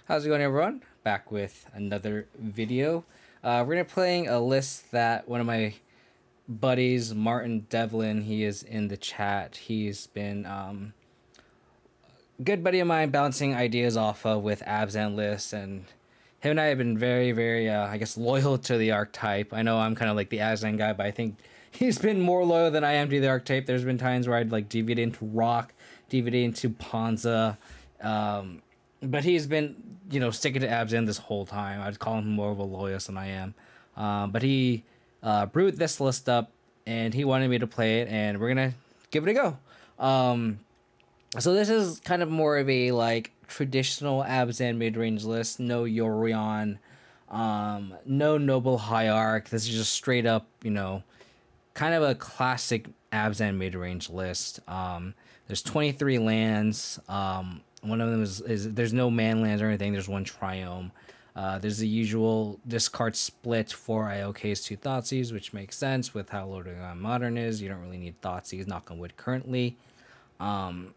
How's it going, everyone? Back with another video. We're gonna playing a list that one of my buddies, Martin Devlin, he is in the chat. He's been good buddy of mine, bouncing ideas off of with Abzan lists, and him and I have been very, I guess, loyal to the archetype. I know I'm kind of like the Abzan guy, but I think he's been more loyal than I am to the archetype. There's been times where I'd like deviate into Rock, deviate into Panza. But he's been, sticking to Abzan this whole time. I'd call him more of a loyalist than I am. But he brewed this list up, and he wanted me to play it, and we're gonna give it a go. So this is kind of more of a like traditional Abzan mid-range list. No Yorion, no Noble Hierarch. This is just straight up, kind of a classic Abzan mid-range list. There's 23 lands. One of them is there's no man lands or anything. There's one Triome. There's the usual discard split, 4 IOKs, 2 Thoughtseize, which makes sense with how loading on Modern is. You don't really need Thoughtseize, knock on wood currently. And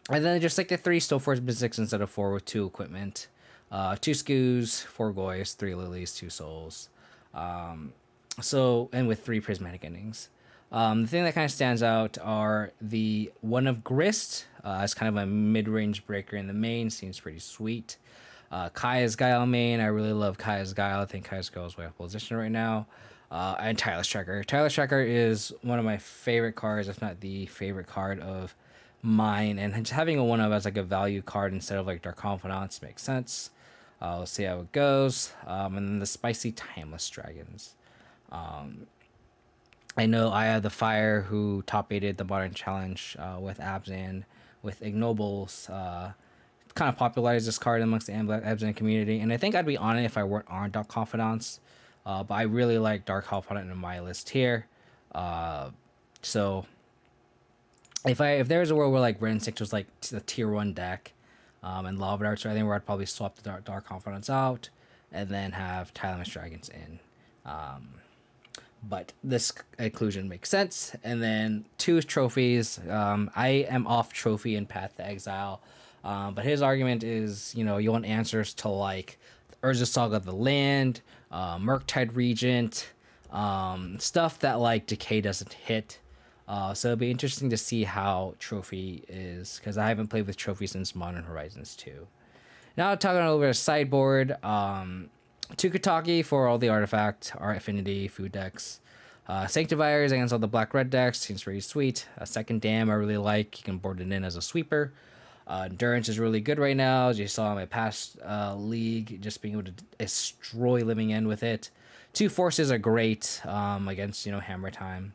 then just like the 3 Stoneforge Mystics instead of 4 with 2 equipment. 2 Skews, 4 Goys, 3 Lilies, 2 Souls. And with 3 Prismatic Endings. The thing that kind of stands out are the one of Grist as kind of a mid-range breaker in the main. Seems pretty sweet. Kaya's Guile main. I really love Kaya's Guile. I think Kaya's Guile is way up position right now. And Tireless Tracker. Tireless Tracker is one of my favorite cards, if not the favorite card of mine. And just having a one of as like a value card instead of like Dark Confidants makes sense. We'll see how it goes. And then the Spicy Timeless Dragons. I know I have the Fire who top 8'd the Modern Challenge with Abzan, with Ignobles. Kind of popularized this card amongst the Abzan community, and I think I'd be on it if I weren't on Dark Confidants. But I really like Dark Confidant in my list here. So if there's a world where like Ren 6 was like the tier 1 deck, and Lava Darts or anything, where I'd probably swap the Dark Confidants out and then have Timeless Dragons in. But this inclusion makes sense. And then 2 trophies. I am off trophy in Path to Exile. But his argument is, you want answers to like Urza Saga of the Land, Murktide Regent, stuff that like Decay doesn't hit. So it'll be interesting to see how trophy is, because I haven't played with trophy since Modern Horizons 2. Now talking a little bit of sideboard. 2 Kataki for all the artifact, Art Affinity, food decks. Sanctifiers against all the black-red decks, seems pretty sweet. A second Dam I really like, you can board it in as a sweeper. Endurance is really good right now, as you saw in my past league, just being able to destroy Living End with it. 2 Forces are great against, Hammer Time.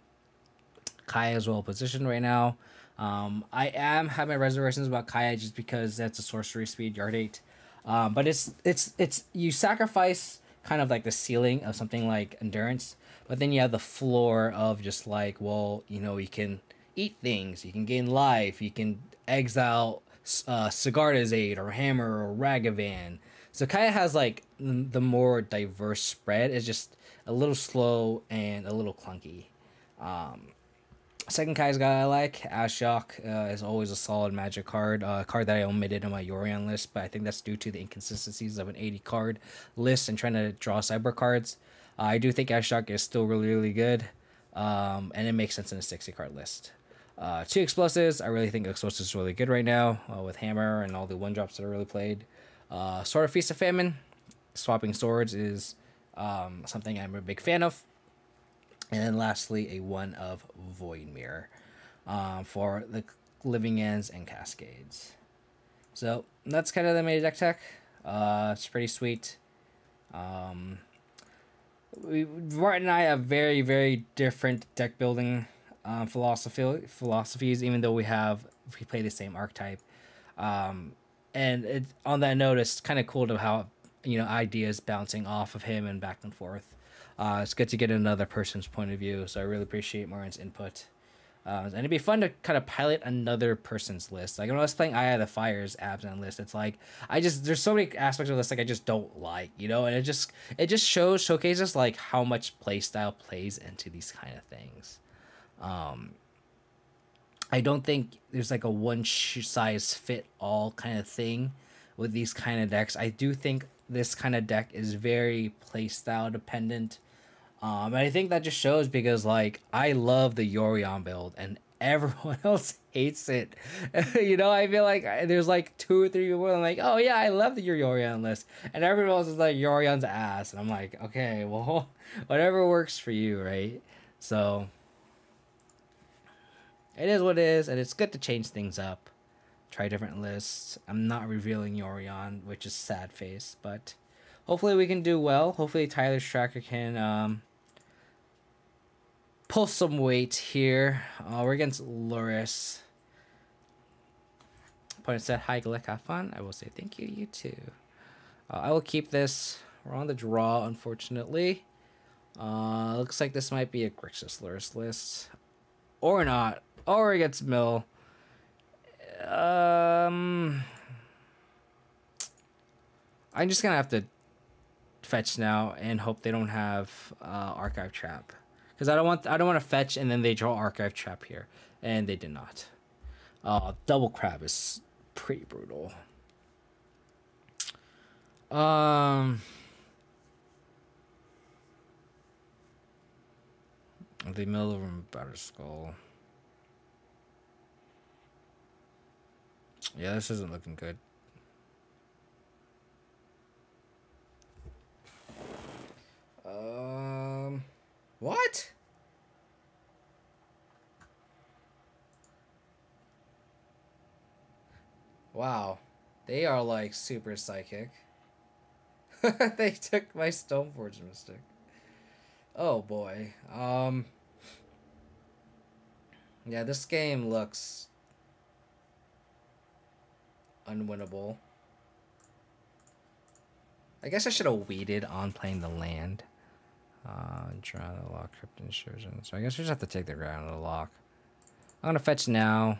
Kaya is well positioned right now. I am having reservations about Kaya just because that's a sorcery speed, yard 8. But it's you sacrifice kind of like the ceiling of something like Endurance, but then you have the floor of just like, well, you can eat things, you can gain life, you can exile Sigarda's Aid or Hammer or Ragavan. So Kaya has like the more diverse spread. It's just a little slow and a little clunky. Second Kai's guy I like, Ashok, is always a solid magic card. A card that I omitted on my Yorion list, but I think that's due to the inconsistencies of an 80 card list and trying to draw cyber cards. I do think Ashok is still really good, and it makes sense in a 60 card list. 2 Explosives, I really think Explosives is really good right now with Hammer and all the 1-drops that are really played. Sword of Feast of Famine, swapping swords is something I'm a big fan of. And then lastly, a 1 of Void Mirror for the Living Ends and Cascades. So that's kind of the main deck tech. It's pretty sweet. Martin and I have very different deck building philosophies, even though we play the same archetype. And on that note, it's kind of cool to how ideas bouncing off of him and back and forth. It's good to get another person's point of view, so I really appreciate Martin's input. And it'd be fun to kind of pilot another person's list. Like when I was playing Eye of the Fire's Abzan list, it's like there's so many aspects of this like I just don't like, and it just showcases like how much playstyle plays into these kind of things. I don't think there's like a one size fit all kind of thing with these kind of decks. I do think this kind of deck is very playstyle dependent. And I think that just shows because like I love the Yorion build and everyone else hates it. You know, I feel like there's like 2 or 3 people I'm like, oh yeah, I love the Yorion list, and everyone else is like Yorion's ass, and I'm like, okay, well, whatever works for you, right? So it is what it is, and it's good to change things up, try different lists. I'm not revealing Yorion, which is sad face, but hopefully we can do well. Hopefully Tyler's tracker can pull some weight here. We're against Loris. Opponent said, hi, Glick, have fun. I will say thank you, you too. I will keep this. We're on the draw, unfortunately. Looks like this might be a Grixis Loris list. Or not. Or against Mill. I'm just gonna have to fetch now and hope they don't have Archive Trap. Because I don't want to fetch and then they draw Archive Trap here, and they did not. Double Crab is pretty brutal. The middle room Better Skull. Yeah, this isn't looking good. What? Wow. They are like super psychic. They took my Stoneforge Mystic. Oh boy. Yeah, this game looks unwinnable. I guess I should have waited on playing the land. Draw the lock, Crypt Intrusion. So I guess we just have to take the ground of the lock. I'm gonna fetch now.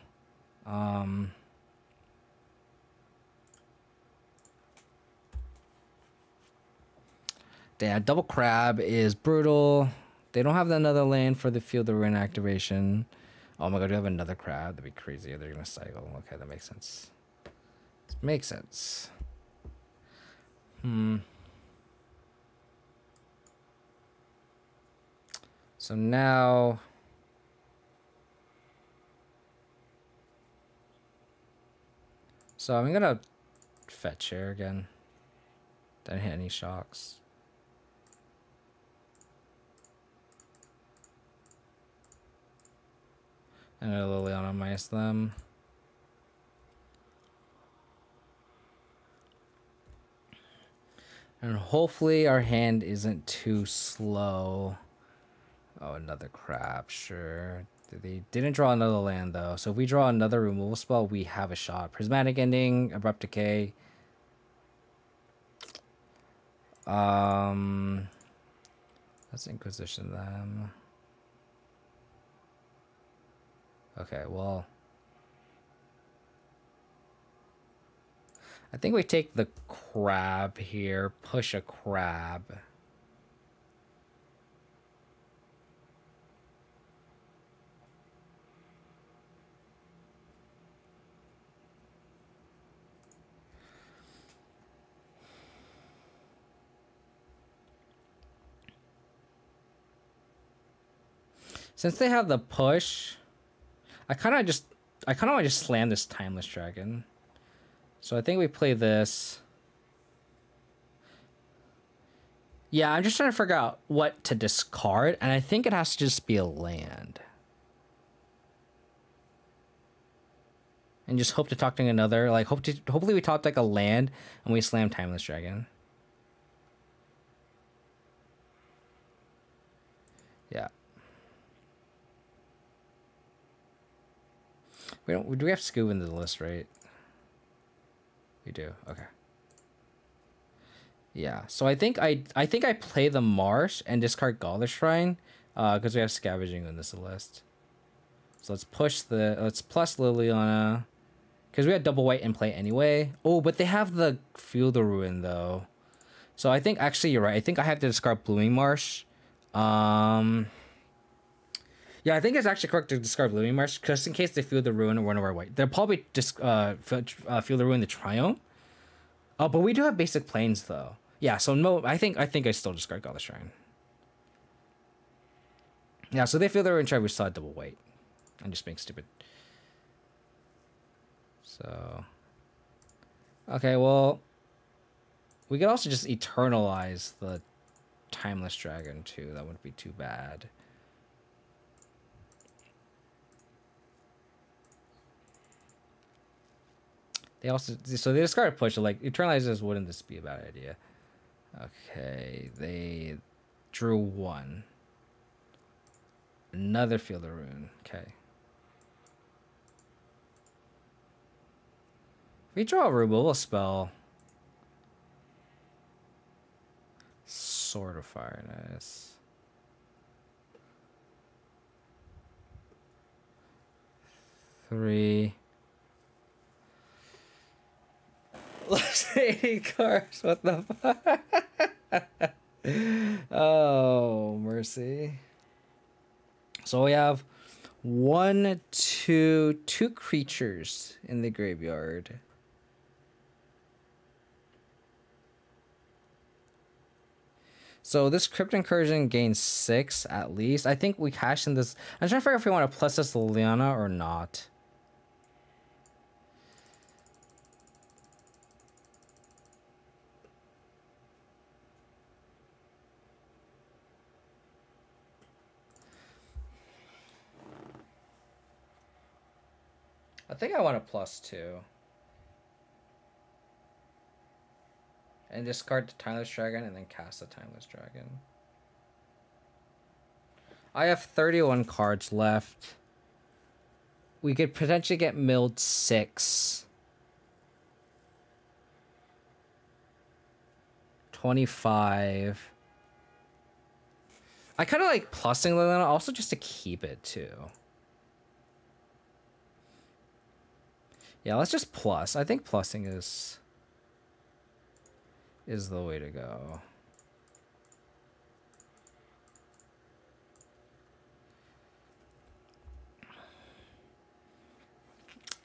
Damn, Double Crab is brutal. They don't have another land for the Field of Ruin activation. Oh my god, do you have another crab? That'd be crazy. They're gonna cycle. Okay, that makes sense. Makes sense. So now, I'm gonna fetch here again. Didn't hit any shocks. And a Liliana minus them. And hopefully our hand isn't too slow. Oh, another crap, sure. They didn't draw another land, though. So if we draw another removal spell, we have a shot. Prismatic Ending, Abrupt Decay. Let's Inquisition them. Okay, well. I think we take the crab here. Push a crab. Since they have the push, I kind of want to just slam this Timeless Dragon. So I think we play this. Yeah, I'm just trying to figure out what to discard, and I think it has to just be a land. And just hope to talk to another, like hopefully we talk like a land and we slam Timeless Dragon. Yeah. Do we have Scoob into the list, right? We do. Okay. Yeah. So I think I play the Marsh and discard Gauntlet Shrine, because we have Scavenging in this list. So let's plus Liliana, because we had double white in play anyway. Oh, but they have the Field of Ruin though. So I think actually you're right. I think I have to discard Blooming Marsh. Yeah, I think it's actually correct to discard Blooming Marsh, just in case they Field of Ruin or run over white. They'll probably just Field of Ruin the Triumph. Oh, but we do have basic planes though. Yeah, so no, I think I still discard Godless Shrine. Yeah, so they feel they were in charge. We saw double weight. I'm just being stupid. So, okay, well, we could also just eternalize the Timeless Dragon too. That wouldn't be too bad. They also, so they discard a push. So like eternalizes, wouldn't this be a bad idea? Okay, they drew one. Another Field of Ruin. Okay. If we draw a removal spell, Sword of Fire, nice. Three. Less 80 cards. What the fuck? Oh, mercy. So we have two creatures in the graveyard. So this Crypt Incursion gains 6 at least. I think we cash in this. I'm trying to figure out if we want to plus this Liliana or not. I think I want a +2. And discard the Timeless Dragon and then cast the Timeless Dragon. I have 31 cards left. We could potentially get milled 6. 25. I kind of like plussing Liliana also just to keep it too. Yeah, let's just plus. I think plussing is the way to go.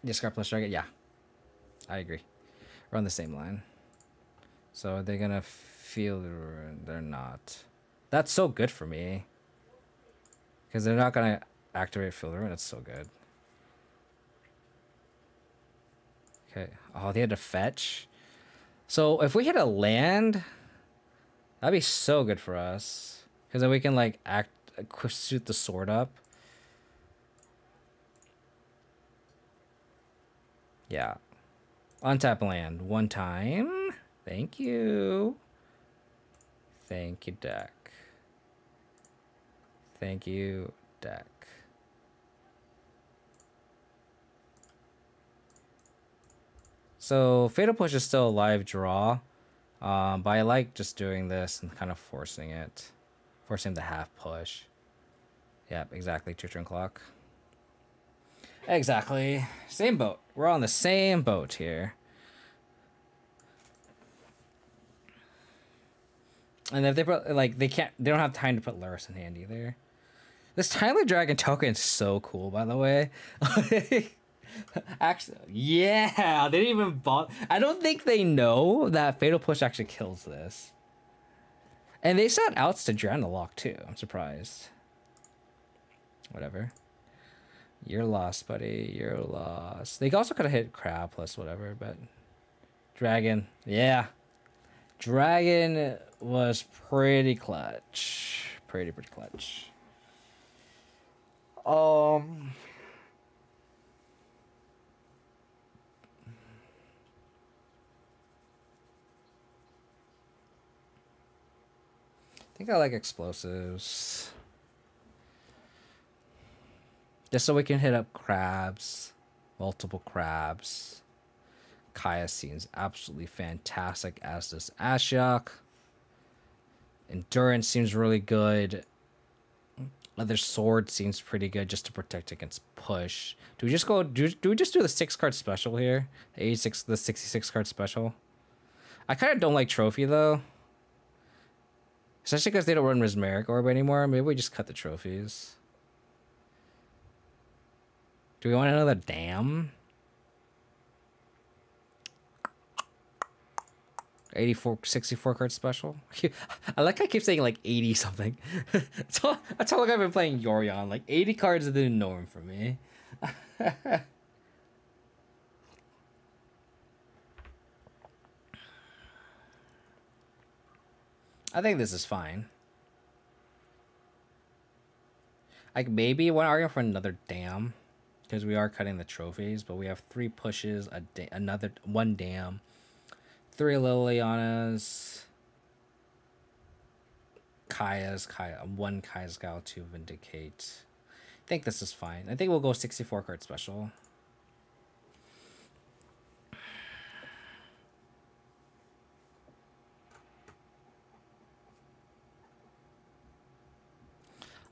Discard plus target, yeah. I agree. We're on the same line. So are they gonna feel the ruin? They're not. That's so good for me. Because they're not gonna activate Feel the Ruin. It's so good. Okay. Oh, they had to fetch. So if we hit a land, that'd be so good for us. Because then we can like suit the sword up. Yeah. Untap land 1 time. Thank you. Thank you, deck. Thank you, deck. So Fatal Push is still a live draw, but I like just doing this and kind of forcing the half push. Yep, exactly. 2 turn clock. Exactly. Same boat. We're on the same boat here. And if they put they don't have time to put Luris in hand either. This Timeless Dragon token is so cool, by the way. Actually, yeah, they didn't even bother. I don't think they know that Fatal Push actually kills this. And they set outs to Drandalock too. I'm surprised. Whatever. You're lost, buddy. You're lost. They also could have hit Crab plus whatever, but Dragon, yeah. Dragon was pretty clutch. Pretty clutch. I think I like explosives. Just so we can hit up crabs. Multiple crabs. Kaya seems absolutely fantastic, as does Ashiok. Endurance seems really good. Leather Sword seems pretty good just to protect against push. Do we just go? Do we just do the 6-card special here? The 66 card special. I kind of don't like Trophy though, especially because they don't run Mesmeric Orb anymore. Maybe we just cut the trophies. Do we want another dam? 84, 64 card special. I like I keep saying like 80 something. That's how long I've been playing Yorion. Like 80 cards is the norm for me. I think this is fine. Like maybe one argument for another dam, because we are cutting the trophies, but we have 3 pushes, another 1 dam, 3 Lilianas, one Kaya's Gal to Vindicate. I think this is fine. I think we'll go 64 card special.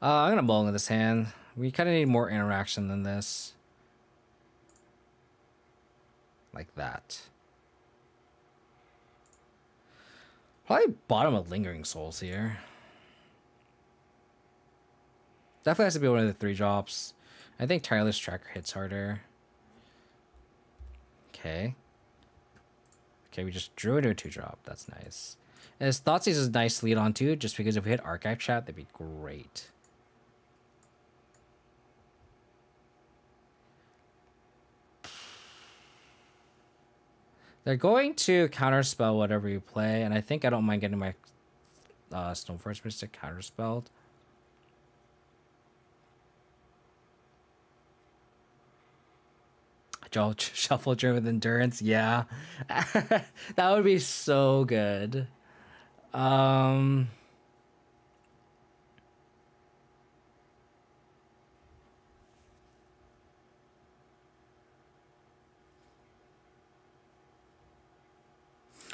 I'm gonna mull in this hand. We kind of need more interaction than this. Like that. Probably bottom of Lingering Souls here. Definitely has to be one of the 3 drops. I think Tireless Tracker hits harder. Okay. Okay, we just drew into a 2-drop. That's nice. And his Thoughtseize is nice to lead on too, just because if we hit Archive Chat, that'd be great. They're going to counterspell whatever you play, and I think I don't mind getting my Stoneforge Mystic counterspelled. Shuffle Dream with Endurance, yeah. That would be so good.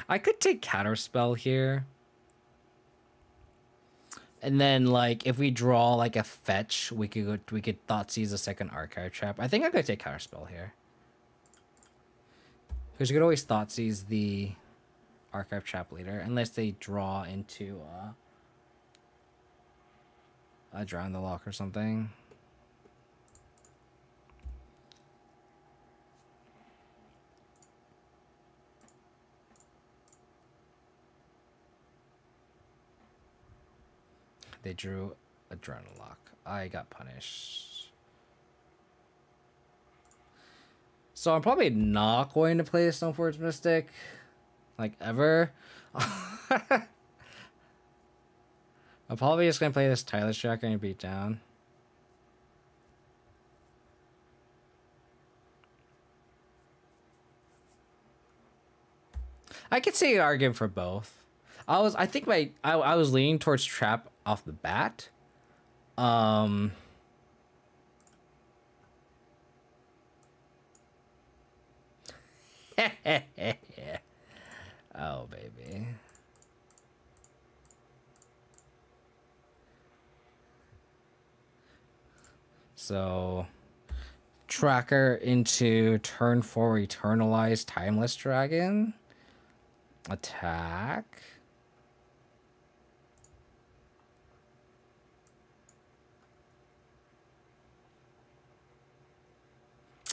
I could take Counterspell here. And then, like, if we draw, like, a fetch, we could Thoughtseize a second Archive Trap. I think I could take Counterspell here. Because you could always Thoughtseize the Archive Trap later, unless they draw into, Drown the Lock or something. They drew a Drown the Lock. I got punished. So I'm probably not going to play Stoneforge Mystic, like, ever. I'm probably just going to play this Tireless Tracker and beat down. I could see an argument for both. I was leaning towards Trap off the bat. Oh, baby. So, Tracker into turn 4 Eternalized Timeless Dragon. Attack.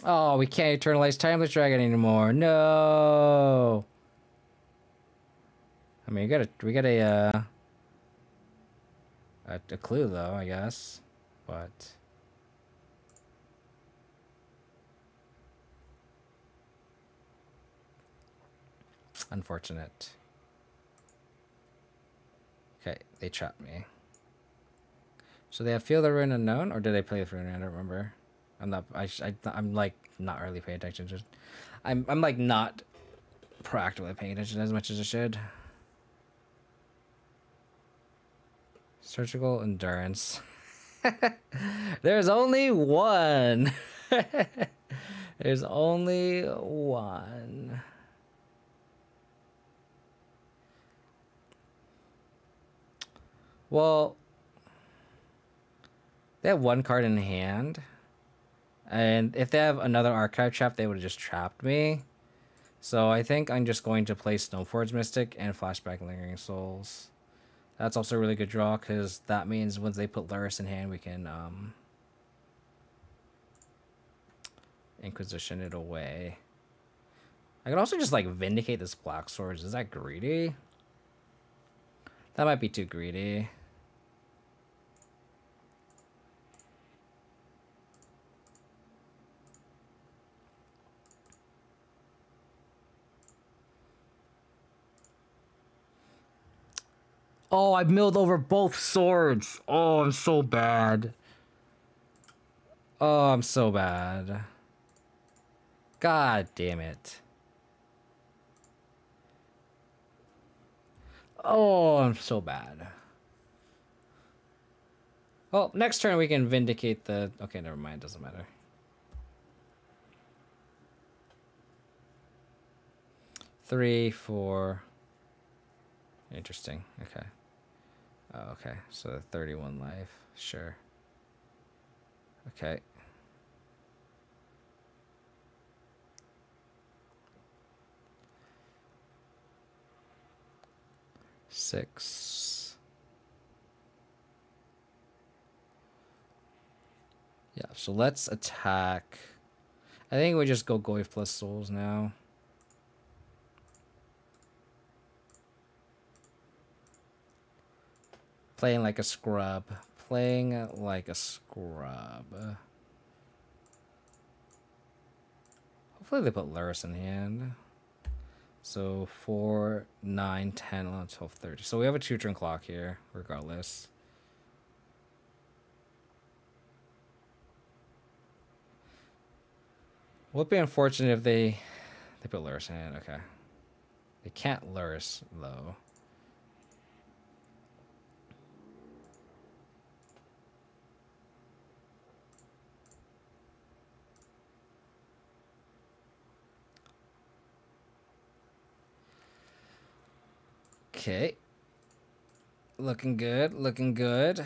Oh, we can't Eternalize Timeless Dragon anymore. No. I mean, we got a clue though, I guess, but unfortunate. Okay, they trapped me. So they have Feel the Ruin Unknown, or did they play the Ruin? I don't remember. I'm like not really paying attention to. I'm like not proactively paying attention as much as I should. Surgical Endurance. There's only one. There's only one. Well, they have 1 card in hand. And if they have another Archive Trap, they would have just trapped me. So I think I'm just going to play Stoneforge Mystic and Flashback Lingering Souls. That's also a really good draw, because that means once they put Luris in hand, we can Inquisition it away. I could also just like vindicate this black swords. Is that greedy? That might be too greedy. Oh, I milled over both swords. Oh, I'm so bad. Oh, I'm so bad. God damn it. Oh, I'm so bad. Well, next turn we can vindicate the... Okay, never mind. Doesn't matter. Three, four. Interesting. Okay. Oh, okay. So 31 life. Sure. Okay. Six. Yeah, so let's attack. I think we just go Goy plus souls now. Playing like a scrub. Playing like a scrub. Hopefully they put Luris in hand. So 4, 9, 10, 11, 12, 30. So we have a 2-turn clock here, regardless. Would be unfortunate if they put Luris in hand. Okay. They can't Luris, though. Okay. Looking good, looking good. I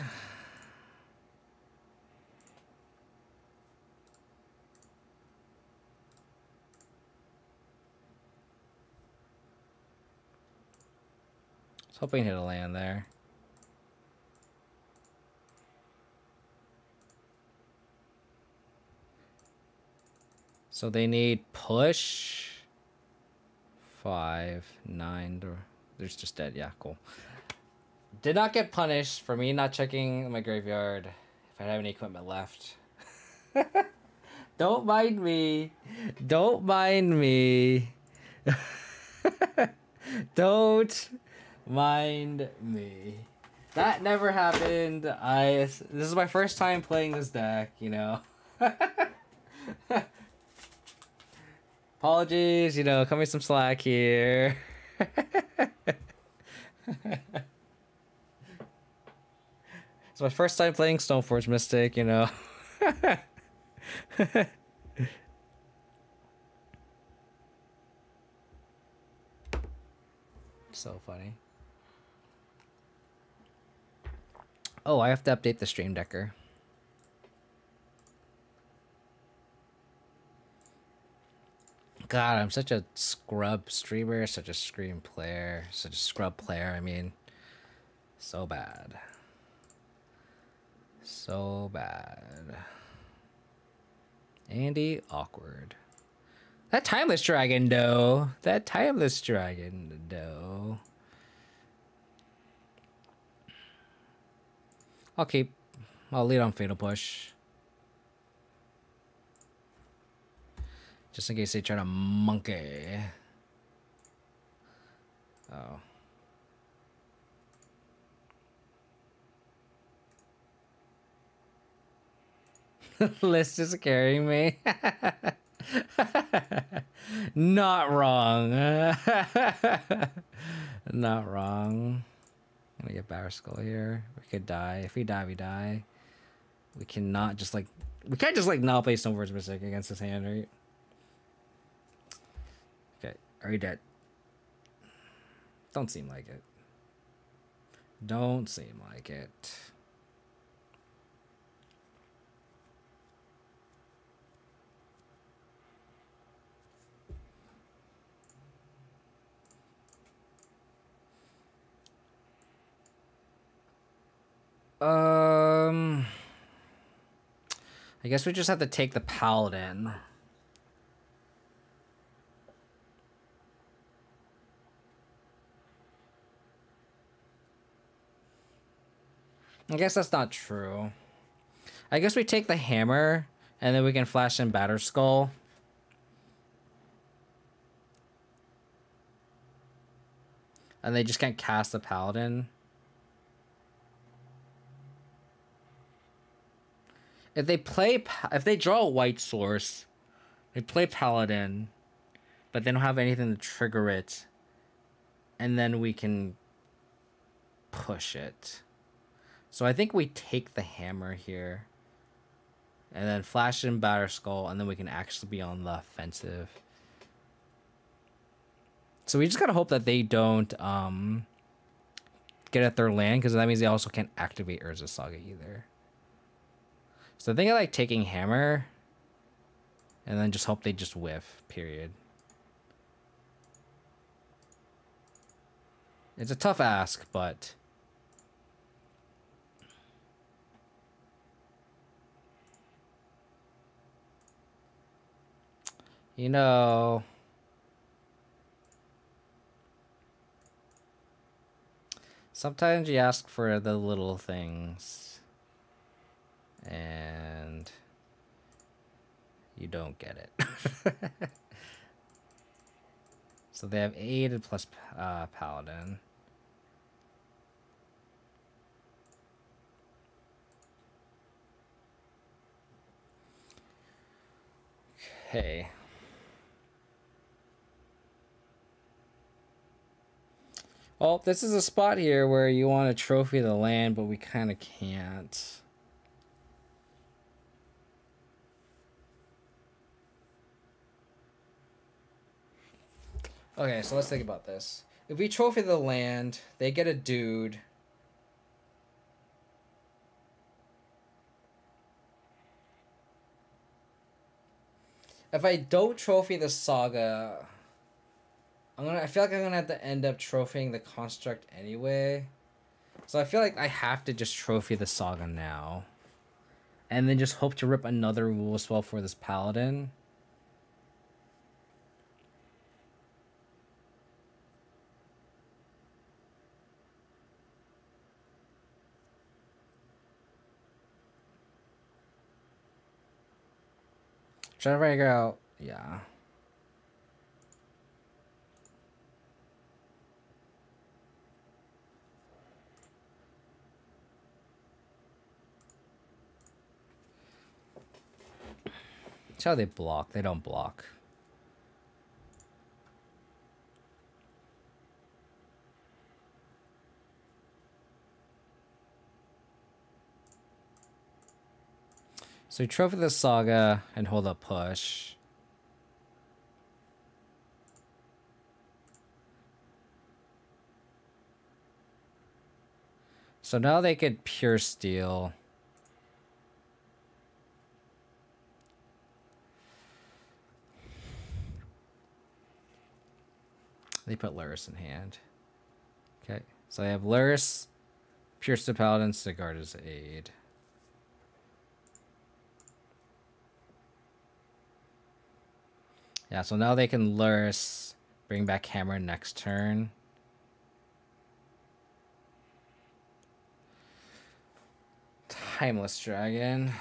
was hoping to hit a land there. So they need push. 5, 9. There's just dead. Yeah, cool. Did not get punished for me not checking my graveyard if I have any equipment left. Don't mind me. Don't mind me. Don't mind me. That never happened. This is my first time playing this deck, you know. Apologies, you know, cut me some slack here. It's my first time playing Stoneforge Mystic, you know. So funny. Oh, I have to update the stream decker. God, I'm such a scrub streamer, such a scream player, such a scrub player. I mean, so bad. So bad. Andy, awkward. That timeless dragon, though. That timeless dragon, though. I'll lead on Fatal Push. Just in case they try to monkey. Oh. List is carrying me. Not wrong. Not wrong. I'm gonna get Barra Skull here. We could die. If we die, we die. We cannot just like... We can't just like not play Stoneforge Mystic against this hand, right? Okay. Are you dead? Don't seem like it. Don't seem like it. I guess we just have to take the Paladin. I guess that's not true. I guess we take the hammer, and then we can flash in Batter Skull. And they just can't cast the Paladin. If they draw a white source, they play Paladin, but they don't have anything to trigger it, and then we can push it. So I think we take the hammer here, and then flash in Batter Skull, and then we can actually be on the offensive. So we just gotta hope that they don't get at their land, because that means they also can't activate Urza Saga either. So I think I like taking hammer, and then just hope they just whiff, period. It's a tough ask, but... You know... Sometimes you ask for the little things, and you don't get it. So they have 8 plus Paladin. Okay. Well, this is a spot here where you want to trophy the land, but we kind of can't. Okay, so let's think about this. If we trophy the land, they get a dude. If I don't trophy the saga, I feel like I'm gonna have to end up trophying the construct anyway. So I feel like I have to just trophy the saga now. And then just hope to rip another rule spell for this paladin. Trying to figure out, yeah. That's how they block. They don't block. So we trophy the saga and hold up push. So now they could pure steal. They put Luris in hand. Okay, so I have Luris, Pierce the Paladin, Sigarda's Aid. Yeah, so now they can Luris, bring back Hammer next turn. Timeless Dragon.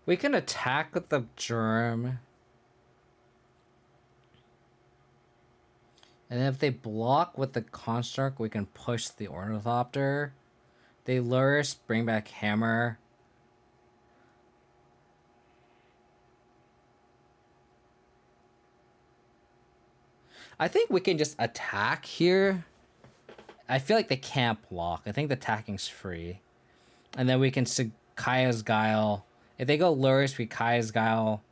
We can attack with the germ. And if they block with the construct, we can push the ornithopter. They Luris, bring back Hammer. I think we can just attack here. I feel like they can't block. I think the attacking's free. And then we can Kaya's Guile. If they go Luris, we Kaya's Guile.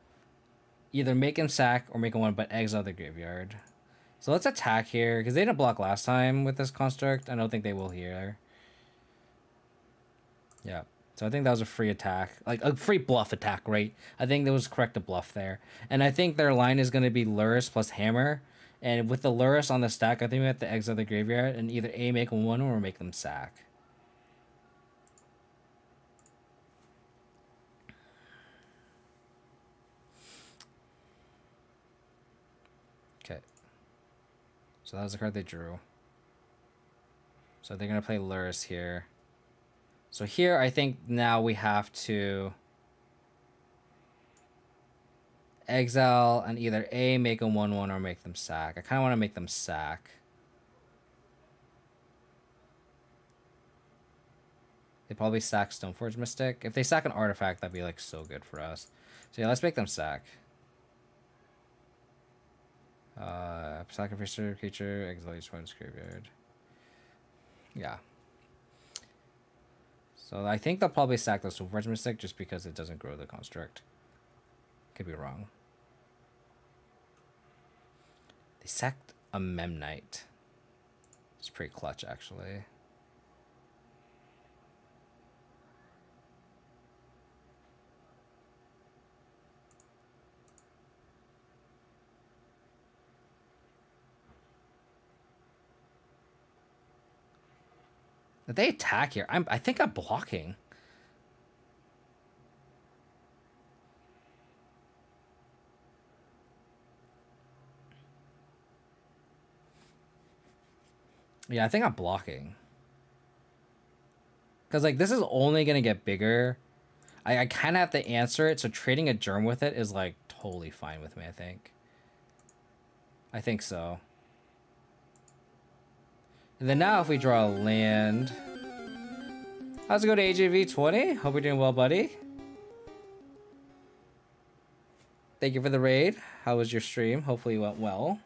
Either make him sack or make him one, but exile the graveyard. So let's attack here, because they didn't block last time with this construct. I don't think they will here. Yeah. So I think that was a free attack. Like, a free bluff attack, right? I think that was correct to bluff there. And I think their line is going to be Luris plus Hammer. And with the Lurrus on the stack, I think we have to exile the graveyard and either A, make them 1 or make them sack. Okay. So that was the card they drew. So they're going to play Lurrus here. So here, I think now we have to exile and either A, make them 1/1 or make them sack. I kind of want to make them sack. They probably sack Stoneforge Mystic. If they sack an artifact, that'd be like so good for us. So yeah, let's make them sack. Sacrifice a creature, exile each one's graveyard. Yeah. So I think they'll probably sack the Stoneforge Mystic just because it doesn't grow the construct. Could be wrong. They sacked a Memnite. It's pretty clutch, actually. If they attack here, I think I'm blocking. Yeah, I think I'm blocking. Because, like, this is only going to get bigger. I kind of have to answer it, so trading a germ with it is, like, totally fine with me, I think. I think so. And then now if we draw a land... How's it go to AJV20? Hope you're doing well, buddy. Thank you for the raid. How was your stream? Hopefully it went well.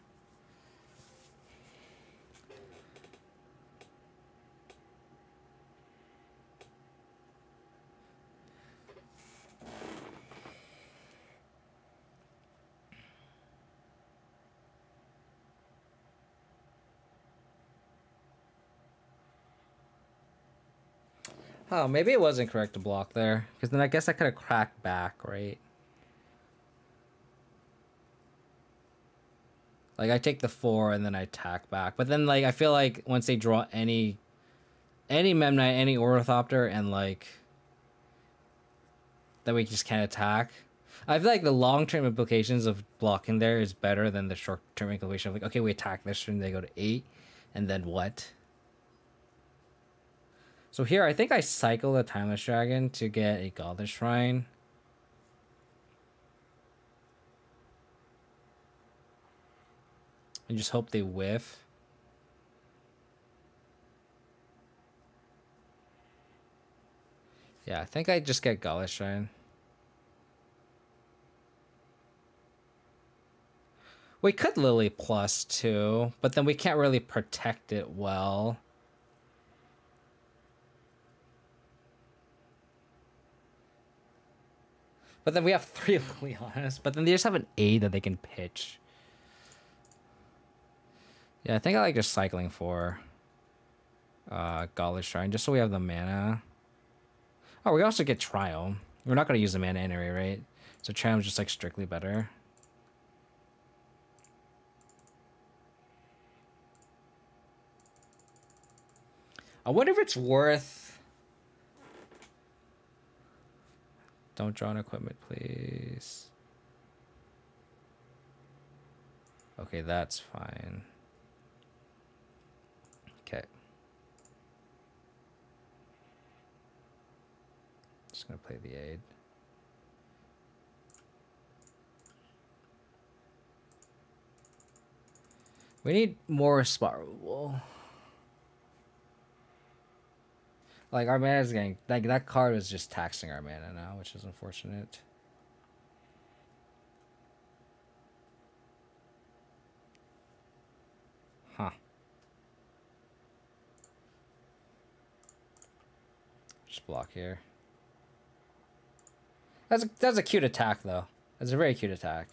Oh, maybe it wasn't correct to block there. Because then I guess I could have cracked back, right? Like, I take the 4 and then I attack back. But then, like, I feel like once they draw any Memnite, any Ornithopter, and, like... then we just can't attack. I feel like the long-term implications of blocking there is better than the short-term implication of, like, okay, we attack this turn, they go to 8, and then what? So here, I think I cycle the Timeless Dragon to get a Godless Shrine. And just hope they whiff. Yeah, I think I just get Godless Shrine. We could Lily plus 2, but then we can't really protect it well. But then we have 3 Lilianas, but then they just have an 8 that they can pitch. Yeah, I think I like just cycling for Godless Shrine, just so we have the mana. Oh, we also get Triumph. We're not going to use the mana anyway, right? So Triumph's just like strictly better. I wonder if it's worth... Don't draw on equipment, please. Okay, that's fine. Okay. Just gonna play the aid. We need more spot removal. Like, our mana is getting... like, that card is just taxing our mana now, which is unfortunate. Huh. Just block here. That's a cute attack, though. That's a very cute attack.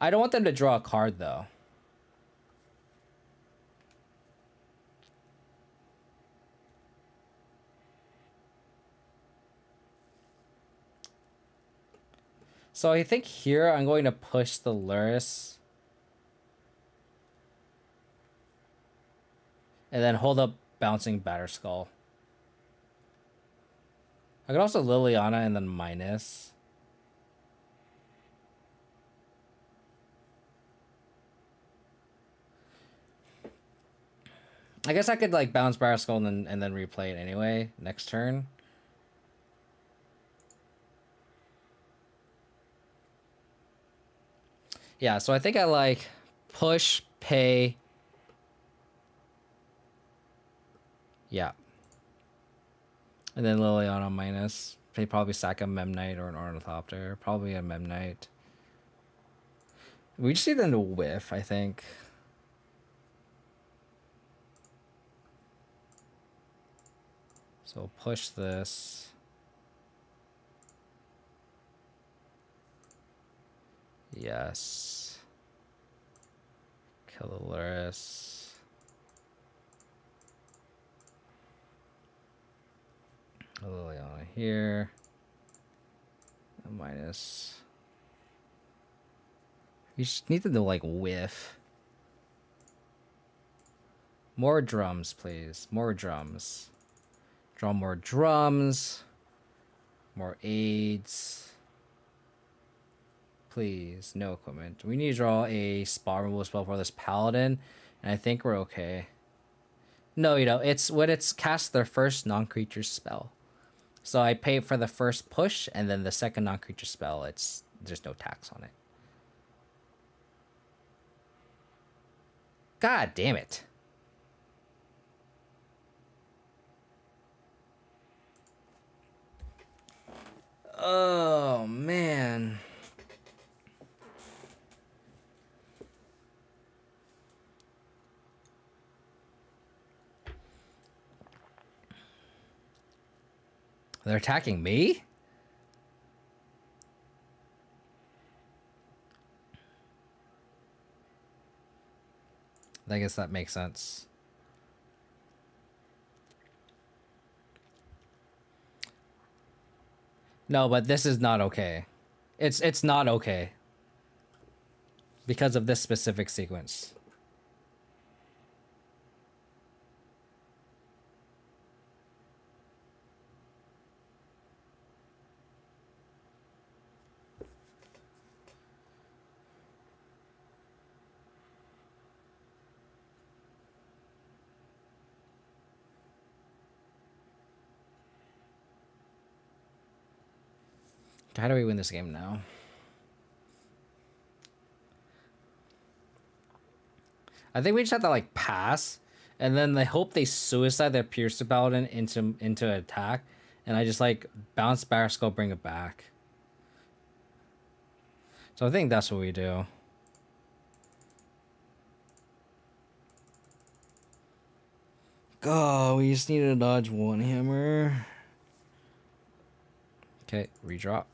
I don't want them to draw a card, though. So I think here I'm going to push the Luris. And then hold up Bouncing Batterskull. I could also Liliana and then minus. I guess I could like bounce Batterskull and then replay it anyway next turn. Yeah, so I think I like push, pay. Yeah. And then Liliana minus. They probably sack a Memnite or an Ornithopter. Probably a Memnite. We just need them to whiff, I think. So push this. Yes. Kill the Luris. Liliana here. A minus. You just need them to like whiff. More drums, please. More drums. Draw more drums. More aids. Please, no equipment. We need to draw a spot removal spell for this paladin, and I think we're okay. No, you know, it's when it's cast their first non-creature spell. So I pay for the first push, and then the second non-creature spell, there's no tax on it. God damn it. Oh, man. They're attacking me? I guess that makes sense. No, but this is not okay. It's not okay. Because of this specific sequence. How do we win this game now? I think we just have to like pass, and then they hope they suicide their Pierce Paladin into attack, and I just like bounce Batterskull, bring it back. So I think that's what we do. Oh, we just need to dodge one hammer. Okay, redrop.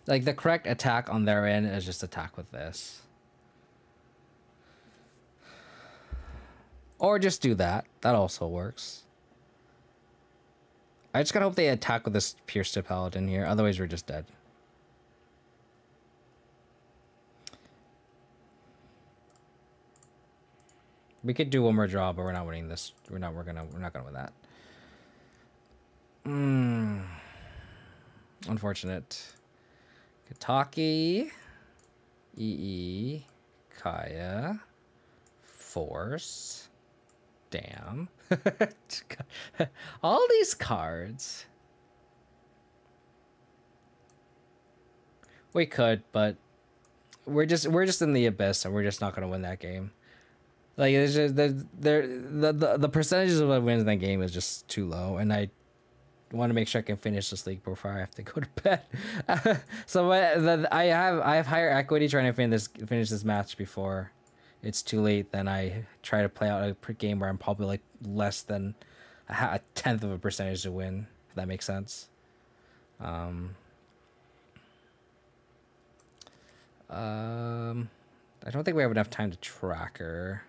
Like, the correct attack on their end is just attack with this. Or just do that. That also works. I just gotta hope they attack with this Pierce to Paladin here. Otherwise, we're just dead. We could do one more draw, but we're not winning this. We're not gonna win that. Unfortunate. Kataki, EE, Kaya, Force, damn. All these cards. We could, but we're just in the abyss, and we're just not gonna win that game. Like, it's just the percentages of what wins that game is just too low, and I want to make sure I can finish this league before I have to go to bed. So I have higher equity trying to finish this match before it's too late. Then I try to play out a game where I'm probably like less than a tenth of a percentage to win. If that makes sense. I don't think we have enough time to track her.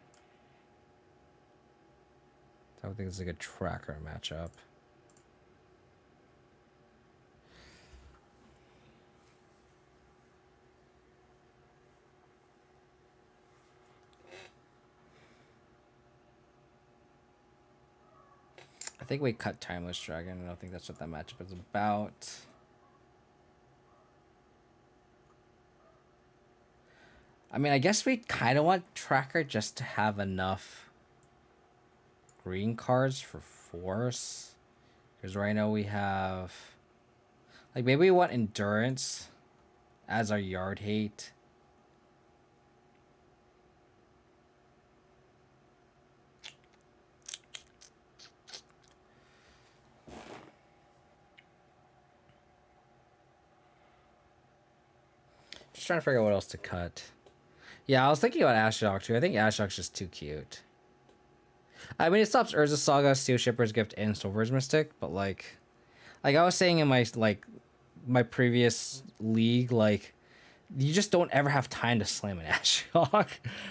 I don't think it's a good tracker matchup. think we cut Timeless Dragon. I don't think that's what that matchup is about. I mean, I guess we kind of want Tracker just to have enough green cards for Force. Because right now we have... Like, maybe we want Endurance as our Yard Hate. Just trying to figure out what else to cut. Yeah, I was thinking about Ashdog too. I think Ashdog's just too cute. I mean, it stops Urza Saga, Steel Shipper's Gift, and Silver's Mystic, but like I was saying in my previous league, like you just don't ever have time to slam an Ashdog.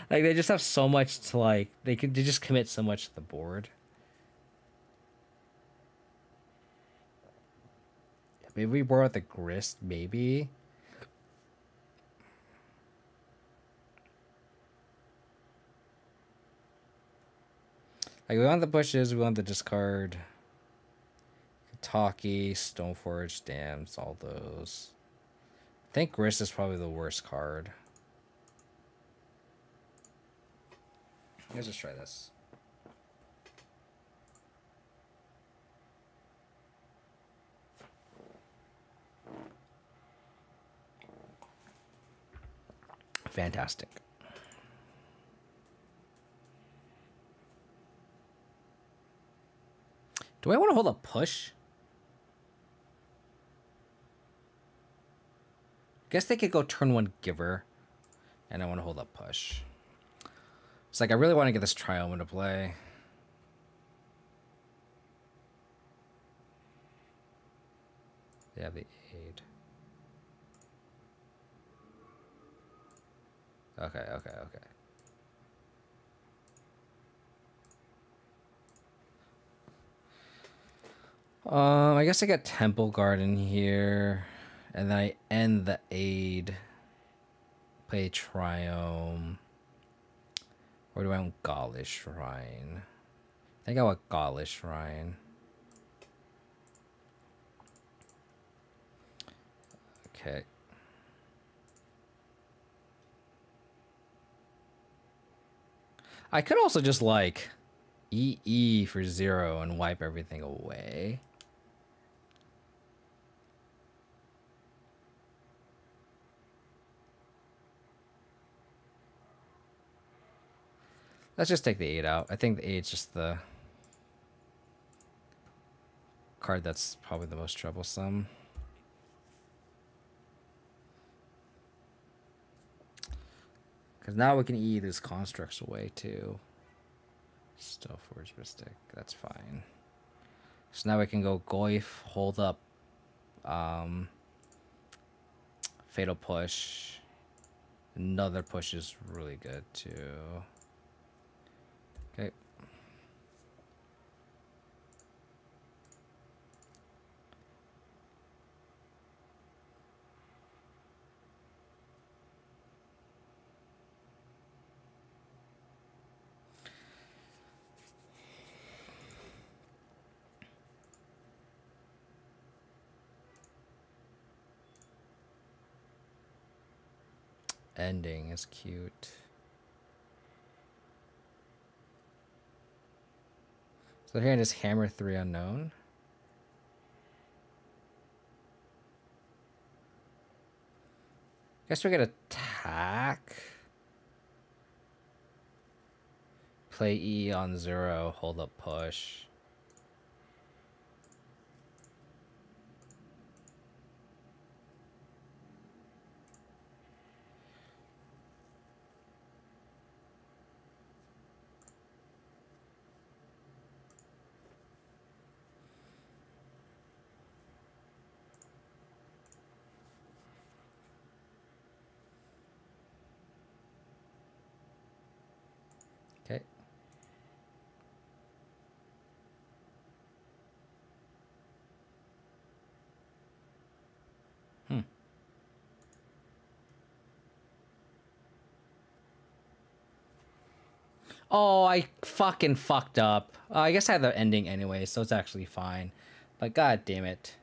Like they just have so much to like they just commit so much to the board. Maybe we borrow out the Grist, maybe. Like, we want the bushes, we want the discard. Talkie, Stoneforge, Dams, all those. I think Grist is probably the worst card. Let's just try this. Fantastic. Do I want to hold a push? Guess they could go turn one Giver. And I want to hold up push. It's like I really want to get this Triome into play. They have the aid. Okay. I guess I got Temple Garden here, and then I end the aid. Play Triome. Or do I want Gaulish Shrine? I think I want Gaulish Shrine. Okay. I could also just like EE for 0 and wipe everything away. Let's just take the 8 out. I think the 8's just the card that's probably the most troublesome. Because now we can EE these constructs away too. Still Forge Mystic, that's fine. So now we can go Goyf, hold up Fatal Push. Another push is really good too. Okay. Ending is cute. So here I just hammer 3 unknown. Guess we could attack. Play E on 0, hold up push. Okay. Oh, I fucking fucked up. I guess I had the ending anyway, so it's actually fine. But god damn it.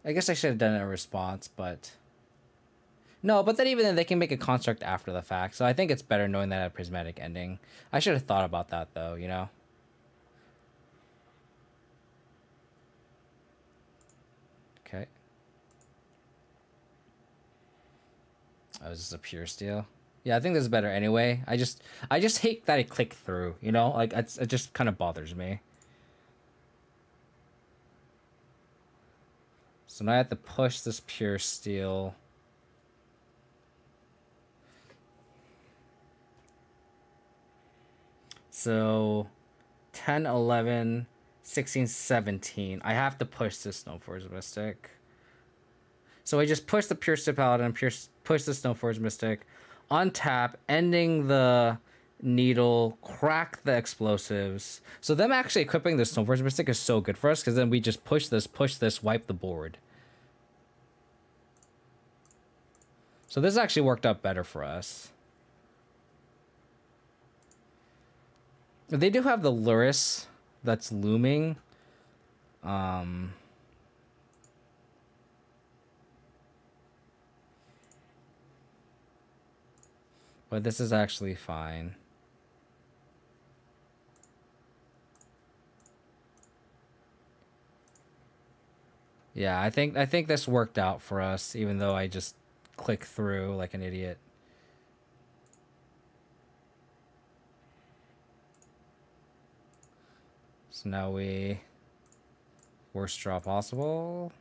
I guess I should have done a response, but... No, but then even then they can make a construct after the fact, so I think it's better knowing that a prismatic ending. I should have thought about that though, you know? Okay. Oh, is this a pure steel? Yeah, I think this is better anyway. I just hate that it clicked through, you know? Like, it just kind of bothers me. So now I have to push this pure steel. So 10, 11, 16, 17. I have to push this Snowforge Mystic. So I just push the Pure Steel Paladin, push the Snowforge Mystic, untap, ending the needle, crack the explosives. So them actually equipping the Snowforge Mystic is so good for us, because then we just push this, wipe the board. So this actually worked out better for us. They do have the Luris that's looming. But this is actually fine. Yeah, I think this worked out for us, even though I just clicked through like an idiot. So now worst draw possible.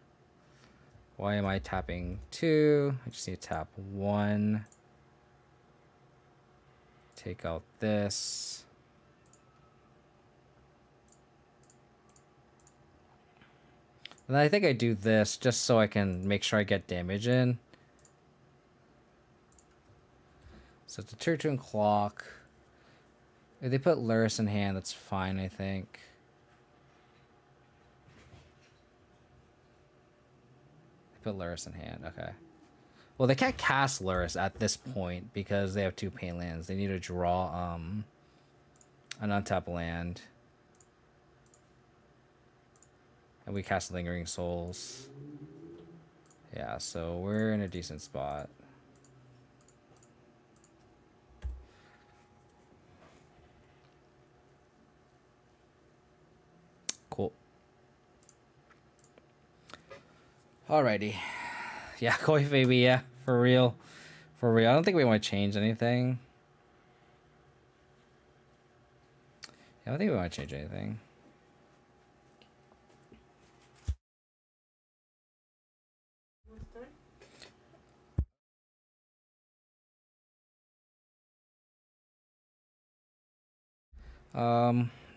Why am I tapping 2? I just need to tap 1. Take out this. And I think I do this just so I can make sure I get damage in. So it's a turn clock. If they put Luris in hand, that's fine, I think. They put Luris in hand, okay. Well, they can't cast Luris at this point because they have 2 pain lands. They need to draw an untapped land. And we cast Lingering Souls. Yeah, so we're in a decent spot. Cool. Alrighty. Yeah, Koi baby, yeah. For real. For real. I don't think we want to change anything. Yeah, I don't think we want to change anything.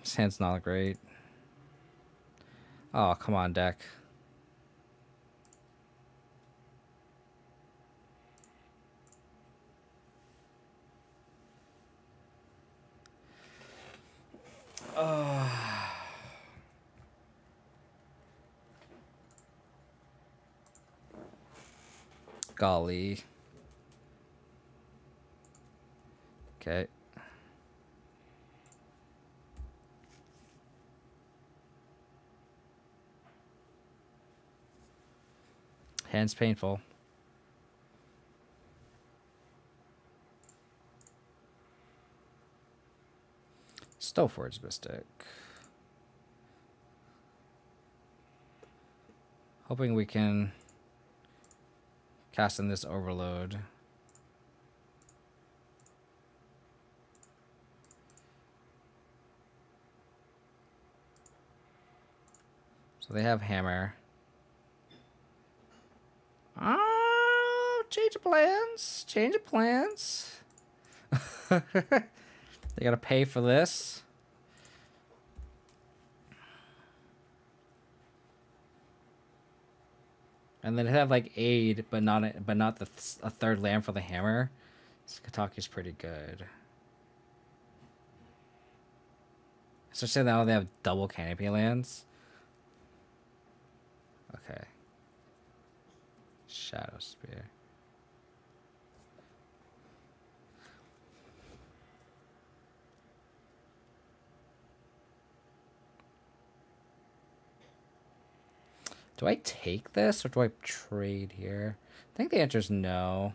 This hand's not great. Oh, come on, deck. Golly. Okay. Hand's painful. Stoneforge Mystic. Hoping we can cast in this overload. So they have hammer. Oh, change of plans. Change of plans. They gotta pay for this. And then they have like aid, but not a third land for the hammer. This Kataki's pretty good. Especially now they have double canopy lands. Okay. Shadow Spear. Do I take this or do I trade here? I think the answer is no.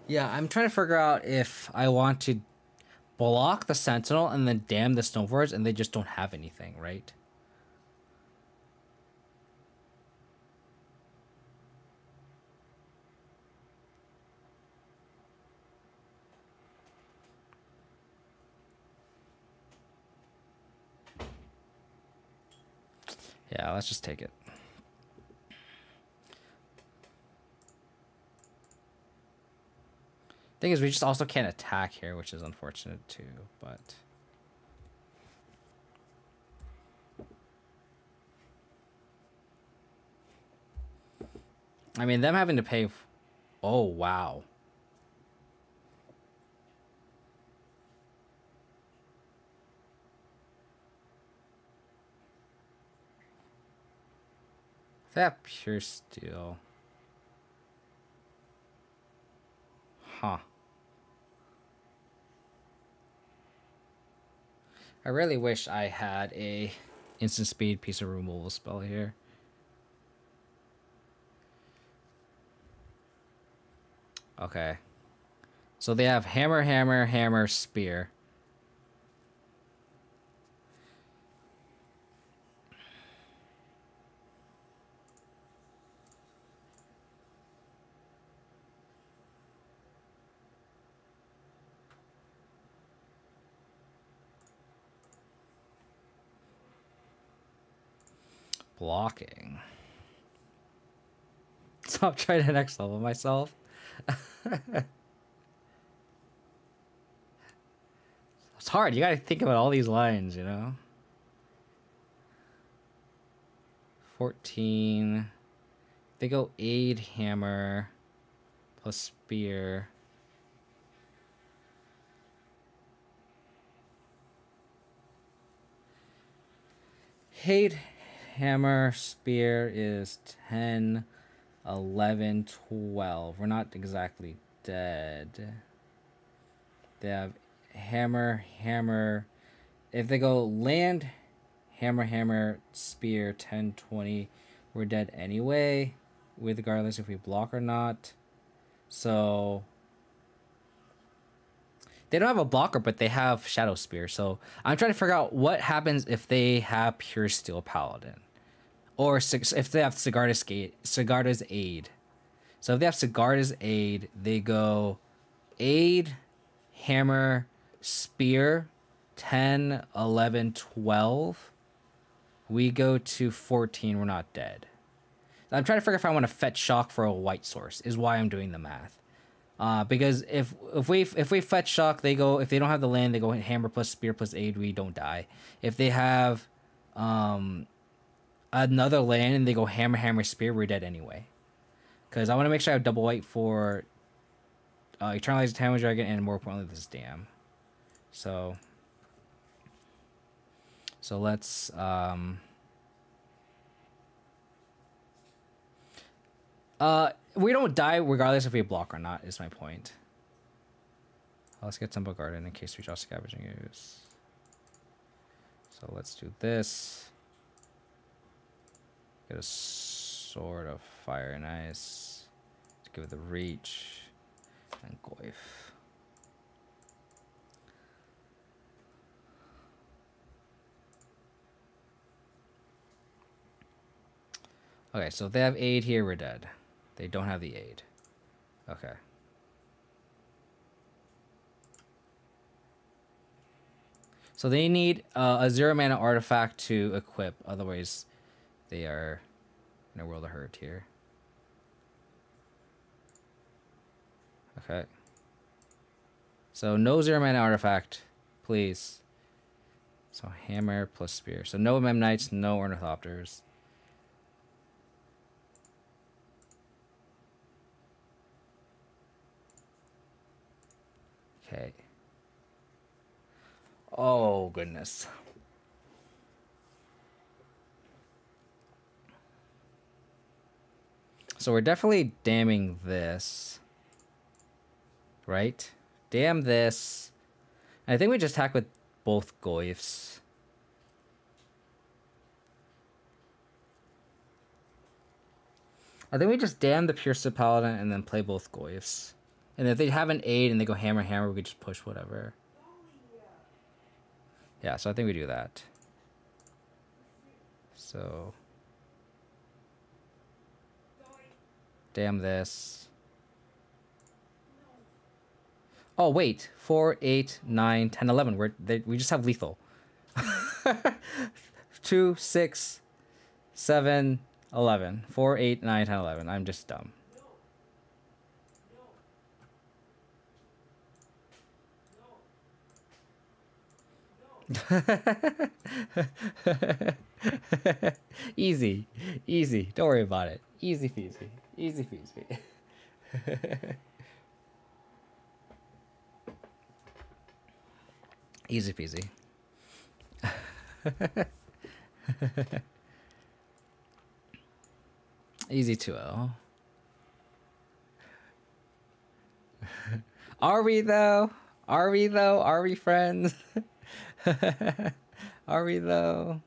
Yeah, I'm trying to figure out if I want to block the Sentinel and then damn the Snowboards and they just don't have anything, right? Yeah, let's just take it. Thing is, we just also can't attack here, which is unfortunate too, but... I mean, them having to pay... Oh, wow. That pure steel. Huh. I really wish I had a instant speed piece of removal spell here. Okay. So they have hammer, hammer, hammer, spear. Blocking. Stop trying to next level myself. It's hard. You gotta think about all these lines, you know? 14. They go aid, hammer, plus spear. Aid, hammer, spear is 10, 11, 12. We're not exactly dead. They have hammer, hammer. If they go land, hammer, hammer, spear, 10, 20, we're dead anyway, regardless if we block or not. So they don't have a blocker, but they have Shadow Spear. So I'm trying to figure out what happens if they have Pure Steel Paladin. Or if they have Sigarda's Aid. So if they have Sigarda's Aid, they go Aid, Hammer, Spear, 10, 11, 12. We go to 14, we're not dead. I'm trying to figure if I want to fetch Shock for a white source, is why I'm doing the math. Because if we fetch Shock, they go, if they don't have the land, they go Hammer plus Spear plus Aid, we don't die. If they have another land and they go Hammer, Hammer, Spear, we're dead anyway. Because I want to make sure I have double white for Eternalized Tamil Dragon and more importantly this Dam. So let's we don't die regardless if we block or not, is my point. Let's get Temple Garden in case we draw Scavenging Ooze. So let's do this. Get a Sword of Fire, nice. Let's give it the reach. And Goyf. Okay, so if they have aid here, we're dead. They don't have the aid. Okay. So they need a 0 mana artifact to equip, otherwise they are in a world of hurt here. Okay. So no 0 mana artifact, please. So hammer plus spear. So no Memnites, no Ornithopters. Okay. Oh, goodness. So we're definitely damming this. Right? Damn this. I think we just attack with both Goyfs. I think we just damn the Piercer Paladin and then play both Goyfs. And if they have an aid and they go hammer hammer, we could just push whatever. Yeah, so I think we do that. So damn this. Oh wait, 4, 8, 9, 10, 11. We just have lethal. 2, 6, 7, 11. 4, 8, 9, 10, 11. I'm just dumb. Easy. Easy. Don't worry about it. Easy peasy. Easy peasy. Easy peasy. Easy 2-0. Are we though? Are we though? Are we friends? Are we though?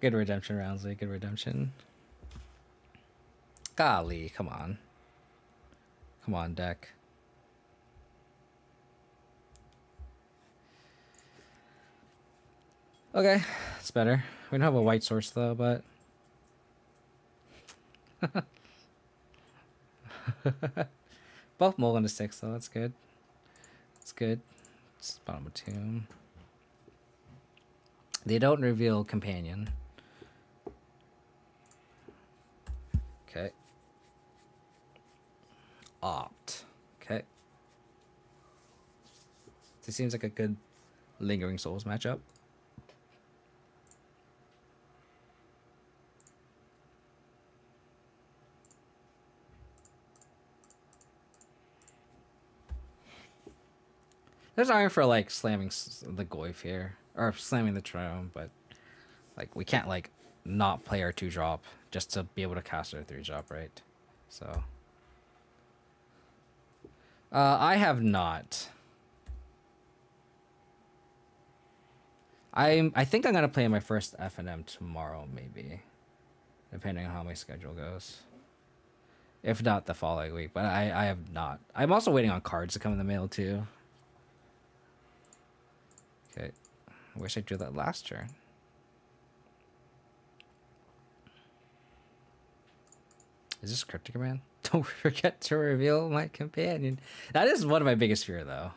Good redemption, Roundsley. Good redemption. Golly, come on. Come on, deck. Okay, it's better. We don't have a white source though, but both Mulligan to 6 though. That's good. That's good. It's bottom of tomb. They don't reveal companion. Okay. Opt. Okay. This seems like a good Lingering Souls matchup. There's iron for like slamming the Goyf here, or slamming the Triome, but like we can't like not play our 2-drop just to be able to cast our 3-drop, right? So I have not. I think I'm gonna play my first F&M tomorrow, maybe, depending on how my schedule goes. If not the following week, but I have not. I'm also waiting on cards to come in the mail too. Okay, I wish I drew that last turn. Is this Cryptic Command? Don't forget to reveal my companion. That is one of my biggest fear, though.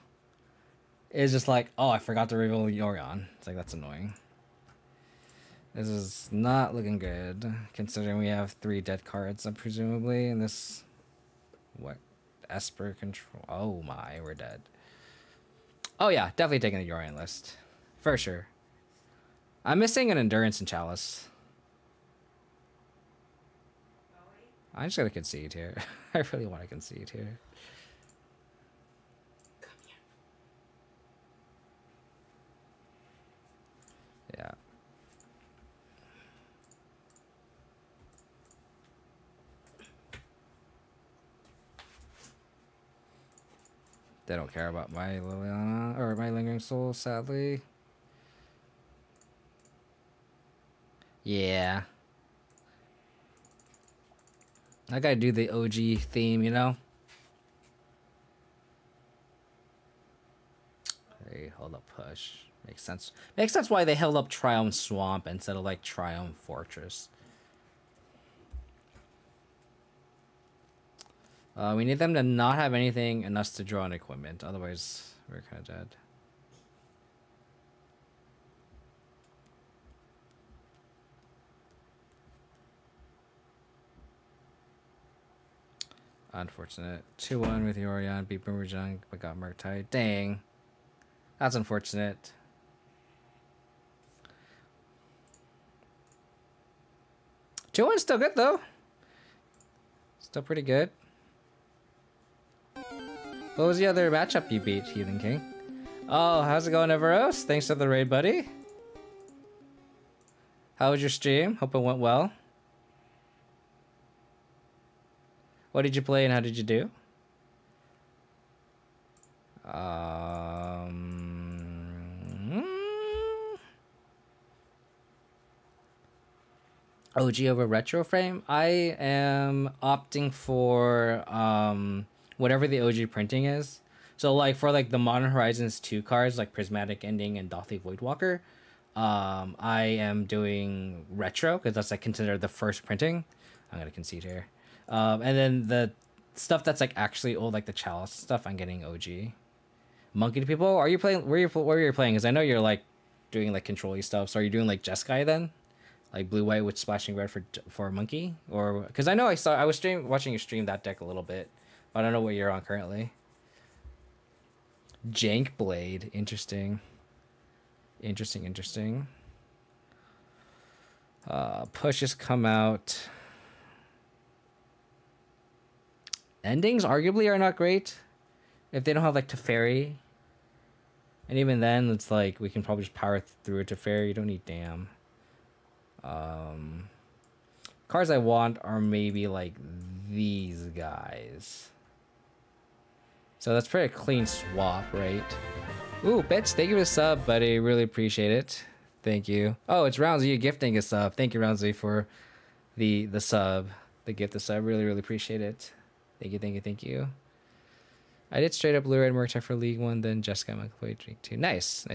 It's just like, oh, I forgot to reveal Yorion. It's like, that's annoying. This is not looking good, considering we have 3 dead cards, presumably, in this... What? Esper control... Oh my, we're dead. Oh yeah, definitely taking the Yorion list. For sure. I'm missing an Endurance and Chalice. I just gotta concede here. I really want to concede here. Yeah. They don't care about my Liliana or my Lingering Soul, sadly. Yeah. I gotta do the OG theme, you know? Hey, hold up, push. Makes sense. Makes sense why they held up Triumph Swamp instead of like Triumph Fortress. We need them to not have anything and us to draw on equipment. Otherwise, we're kind of dead. Unfortunate. 2-1 with Yorion. Beat Boomerjang, but got Murktide. Dang. That's unfortunate. Two-one's still good, though. Still pretty good. What was the other matchup you beat, Heathen King? Oh, how's it going, Everos? Thanks for the raid, buddy. How was your stream? Hope it went well. What did you play and how did you do? OG over retro frame. I am opting for whatever the OG printing is. So like for like the Modern Horizons 2 cards like Prismatic Ending and Dothy Voidwalker, I am doing retro because that's like considered the first printing. I'm gonna concede here. And then the stuff that's like actually old, like the Chalice stuff, I'm getting OG. Monkey to people, are you playing? Where are you playing? Because I know you're like doing like control-y stuff. So are you doing like Jeskai then? Like blue white with splashing red for monkey, or because I know I was watching you stream that deck a little bit, but I don't know what you're on currently. Jank Blade, interesting. Pushes come out. Endings arguably are not great if they don't have like Teferi, and even then it's like we can probably just power through a Teferi. You don't need damn. Cards I want are maybe like these guys. So that's pretty clean swap, right? Ooh, Bitch, thank you for the sub, buddy. Really appreciate it. Thank you. Oh, it's Roundsy gifting a sub. Thank you, Roundsy, for the sub. The gift the sub. Really appreciate it. Thank you. I did straight up blue red Murktech for League 1, then Jessica Michael played League 2. Nice.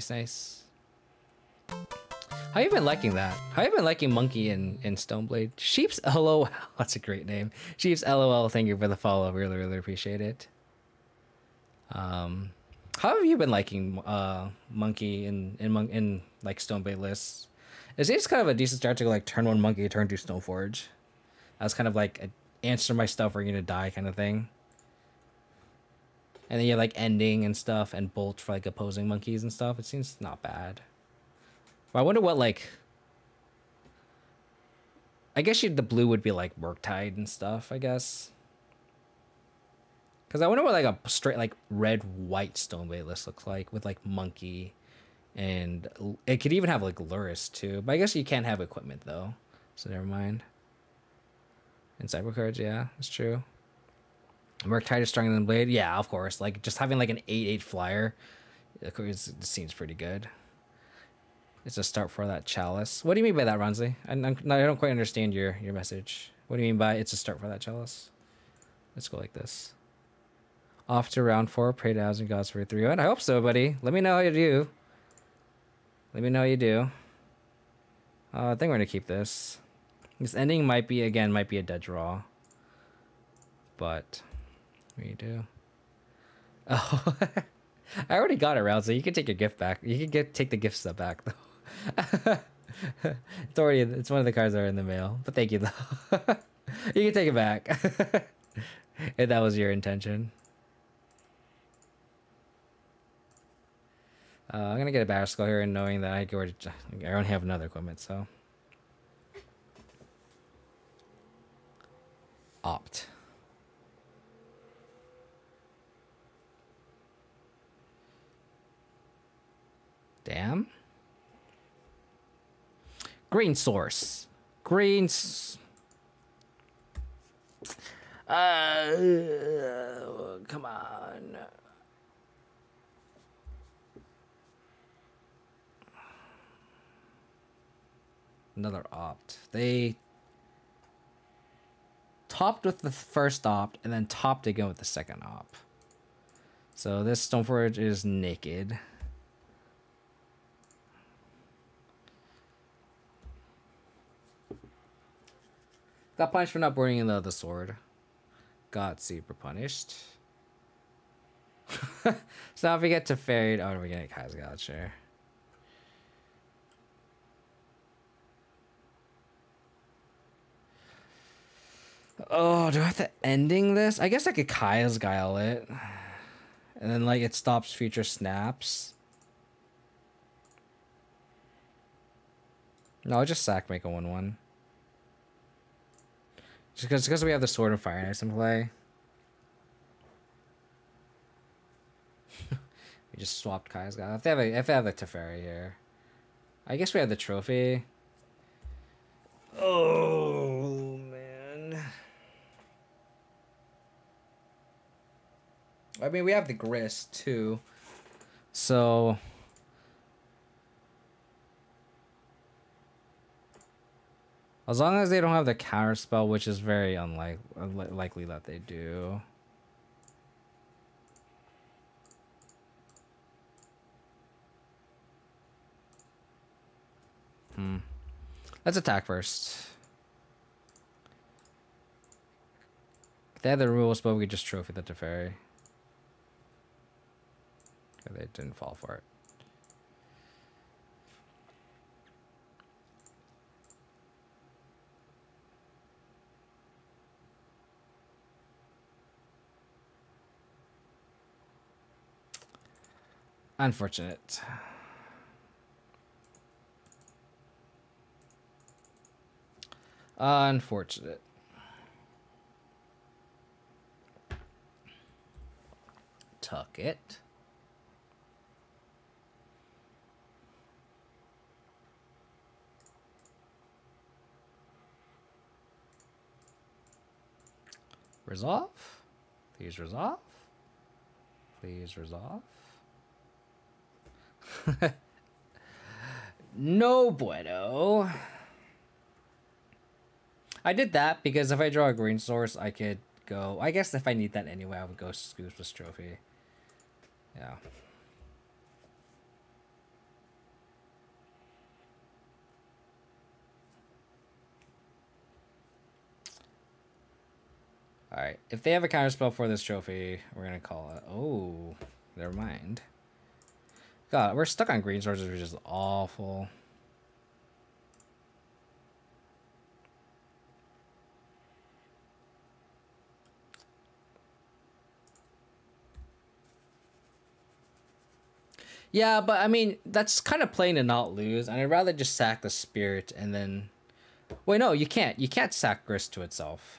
How you been liking that? How you been liking Monkey and Stoneblade? Sheep's LOL. That's a great name. Sheep's LOL. Thank you for the follow. Really appreciate it. How have you been liking Monkey in like Stoneblade lists? Is it just kind of a decent start to go like turn 1 Monkey, turn 2 Stoneforge? That's kind of like an answer my stuff or you're gonna die kind of thing. And then you have like ending and stuff and bolt for like opposing monkeys and stuff. It seems not bad. But I wonder what like. I guess the blue would be like Murktide and stuff, I guess. Because I wonder what like a straight like red-white Stoneblade list looks like with like Monkey. And it could even have like Luris too. But I guess you can't have equipment though. So never mind. And cyber cards, yeah, that's true. Murktide is stronger than Blade. Yeah, of course. Like just having like an 8/8 flyer, it seems pretty good. It's a start for that Chalice. What do you mean by that, Ronsley? I don't quite understand your message. What do you mean by it's a start for that Chalice? Let's go like this. Off to round 4. Pray to Thousand Gods for a 3-1. I hope so, buddy. Let me know how you do. I think we're gonna keep this. This ending might be a dead draw. But what do you do? Oh, I already got it, Rousey. You can take your gift back. You can take the gift stuff back though. It's one of the cards that are in the mail. But thank you though. You can take it back. If that was your intention. I'm gonna get a Battle Skull here and knowing that I don't have another equipment, so opt. Damn. Green source. Come on. Another opt. They topped with the first opt and then topped again with the second opt. So this Stoneforge is naked. Got punished for not burning in the sword. Got super punished. So now if we get to Fairy... Oh, we're getting Kai's God, sure. Oh, do I have to ending this? I guess I could Kaya's Guile it. And then, like, it stops future snaps. No, I'll just sack make a 1/1. Just because we have the Sword of Fire and Ice in play. We just swapped Kai's guy. If they have the Teferi here. I guess we have the trophy. Oh, man. I mean, we have the Grist, too. So... as long as they don't have the counter spell, which is very unlikely that they do. Let's attack first. If they had the removal spell, we could just trophy the Teferi. Okay, they didn't fall for it. Unfortunate. Unfortunate. Tuck it. Resolve. Please resolve. Please resolve. No bueno. I did that because if I draw a green source, I could go... I guess if I need that anyway, I would go Scoop's Trophy. Yeah. Alright, if they have a counterspell for this trophy, we're gonna call it... oh, never mind. God, we're stuck on green sources, which is awful. Yeah, but I mean, that's kind of playing to not lose, and I'd rather just sack the spirit and then... wait, no, you can't. You can't sack Grist to itself.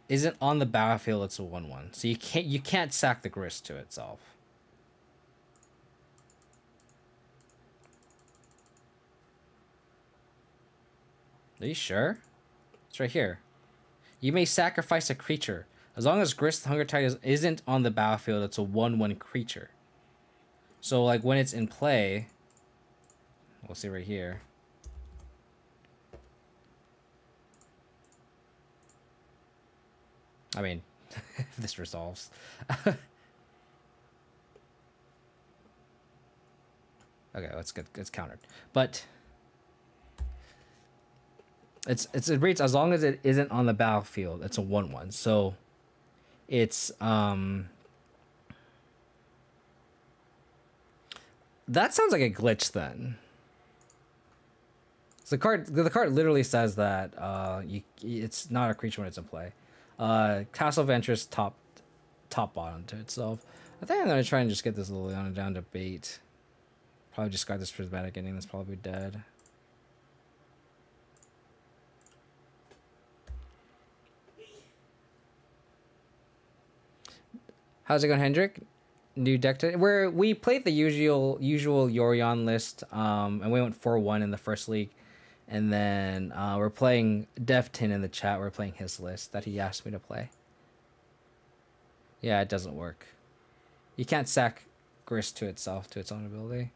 Isn't on the battlefield, it's a 1/1. So you can't sack the Grist to itself. Are you sure? It's right here. You may sacrifice a creature. As long as Grist Hunger Tide isn't on the battlefield, it's a 1/1 creature. So like when it's in play, we'll see right here. I mean, if this resolves. Okay, let's get it's countered. But it reads as long as it isn't on the battlefield, it's a 1/1. So it's that sounds like a glitch then. So the card literally says that it's not a creature when it's in play. Castle of Interest top bottom to itself. I think I'm gonna try and just get this Liliana down to bait. Probably discard this prismatic ending. That's probably dead. How's it going, Hendrik? New deck where we played the usual Yorion list, and we went 4-1 in the first league, and then we're playing Devtin in the chat. We're playing his list that he asked me to play. Yeah, it doesn't work. You can't sack Grist to itself to its own ability.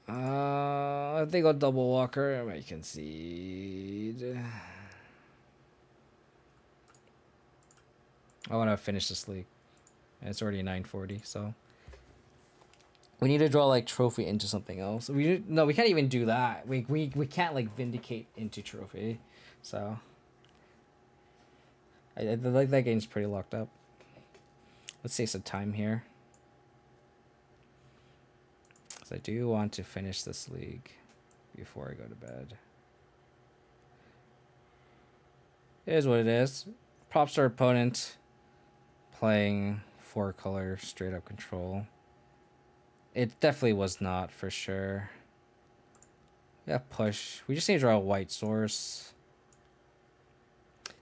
I think I'll double walker. I might concede. I want to finish this league. And it's already 9:40, so we need to draw like trophy into something else. We can't even do that. We can't like vindicate into trophy. So I like that game's pretty locked up. Let's save some time here. So I do want to finish this league before I go to bed. It is what it is. Props our opponent. Playing 4-color straight up control. It definitely was not for sure. Yeah, push. We just need to draw a white source.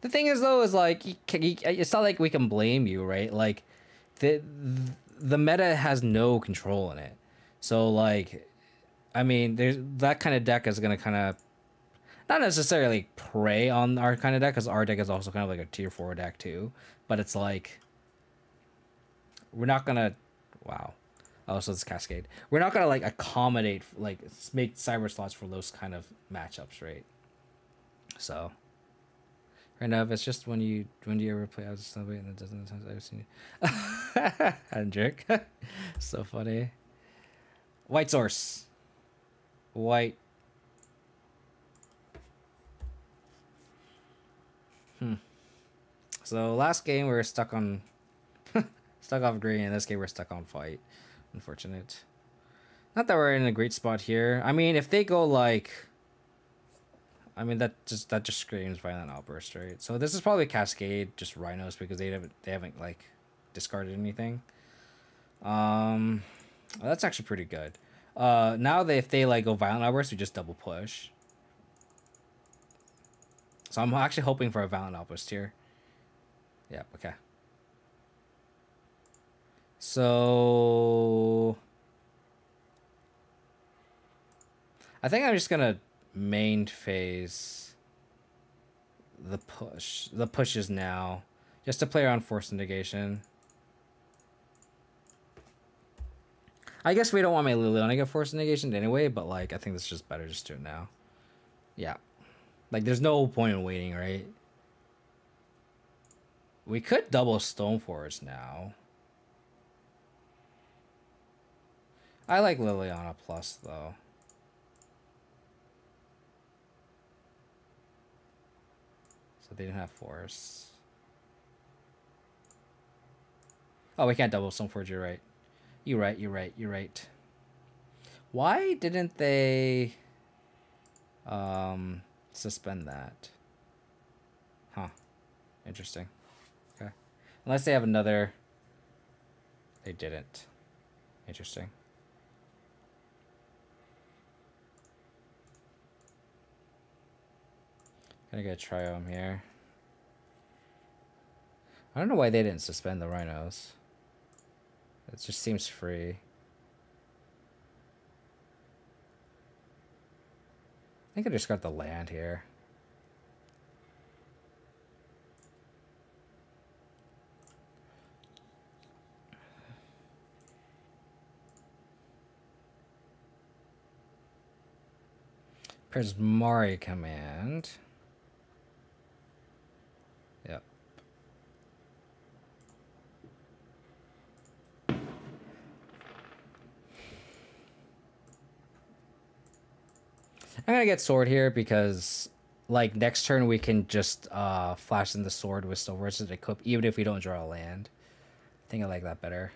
The thing is, though, is like, it's not like we can blame you, right? Like, the meta has no control in it. So, like, I mean, there's that kind of deck is going to kind of not necessarily prey on our kind of deck, because our deck is also kind of like a tier 4 deck, too. But it's like, we're not going to... Wow. Oh, so it's Cascade. We're not going to, like, accommodate, like, make cyber slots for those kind of matchups, right? So... Right now, it's just when you ever play Abzan Stoneblade and it doesn't sound I've seen it. Hendrick. So funny. White source. White. So last game we were stuck on stuck off green, and this game we're stuck on fight. Unfortunate. Not that we're in a great spot here. I mean, if they go like, I mean that just screams violent outburst, right? So this is probably Cascade, just Rhinos, because they haven't like discarded anything. Well, that's actually pretty good. Now if they like go violent outburst, we just double push. So I'm actually hoping for a violent outburst here. Yeah, okay. So I think I'm just gonna main phase the push. The push is now just to play around force negation. I guess we don't want my Liliana to get force negation anyway, but like I think it's just better just to do it now. Yeah. Like there's no point in waiting, right? We could double Stoneforge now. I like Liliana plus though. So they didn't have force. Oh, we can't double Stoneforge, you're right. You're right. Why didn't they suspend that? Huh. Interesting. Okay. Unless they have another. They didn't. Interesting. Gonna get a Triome here. I don't know why they didn't suspend the Rhinos. It just seems free. I think I just got the land here. Prismari command. Yep. I'm gonna get sword here because like next turn we can just flash in the sword with Stoneforge to equip even if we don't draw a land. I think I like that better.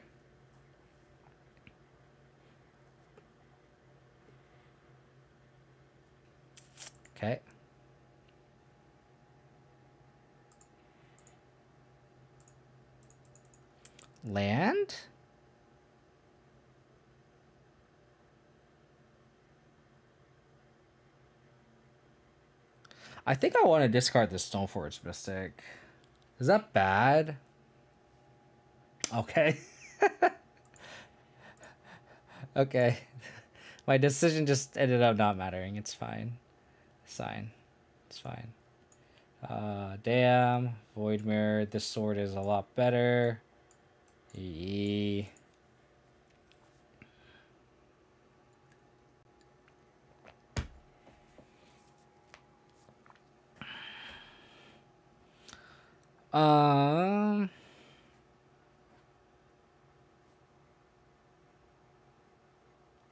Okay. Land? I think I want to discard the Stoneforge Mystic. Is that bad? Okay. Okay. My decision just ended up not mattering. It's fine. It's fine. It's fine. Damn. Void Mirror. This sword is a lot better. Yee.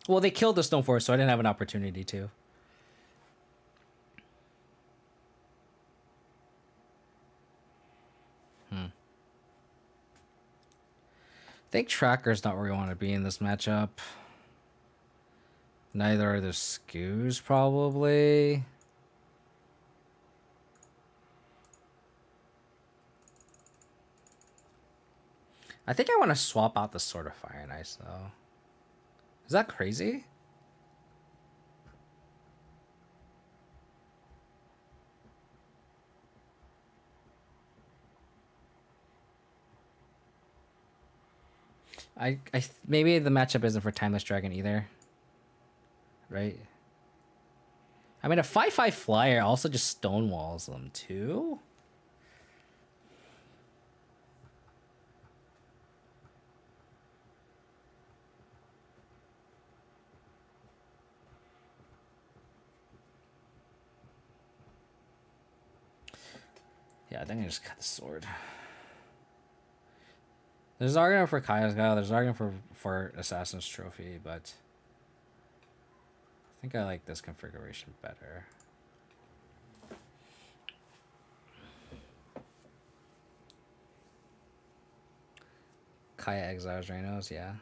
Well, they killed the Stoneforge, so I didn't have an opportunity to. I think Tracker's not where we want to be in this matchup. Neither are the Skews, probably. I think I want to swap out the Sword of Fire and Ice, though. Is that crazy? Maybe the matchup isn't for Timeless Dragon either. Right? I mean, a 5/5 flyer also just stonewalls them too. Yeah, I think I just cut the sword. There's an argument for Kaya's Guile, there's an argument for Assassin's Trophy, but I think I like this configuration better. Kaya exiles Rhinos, yeah.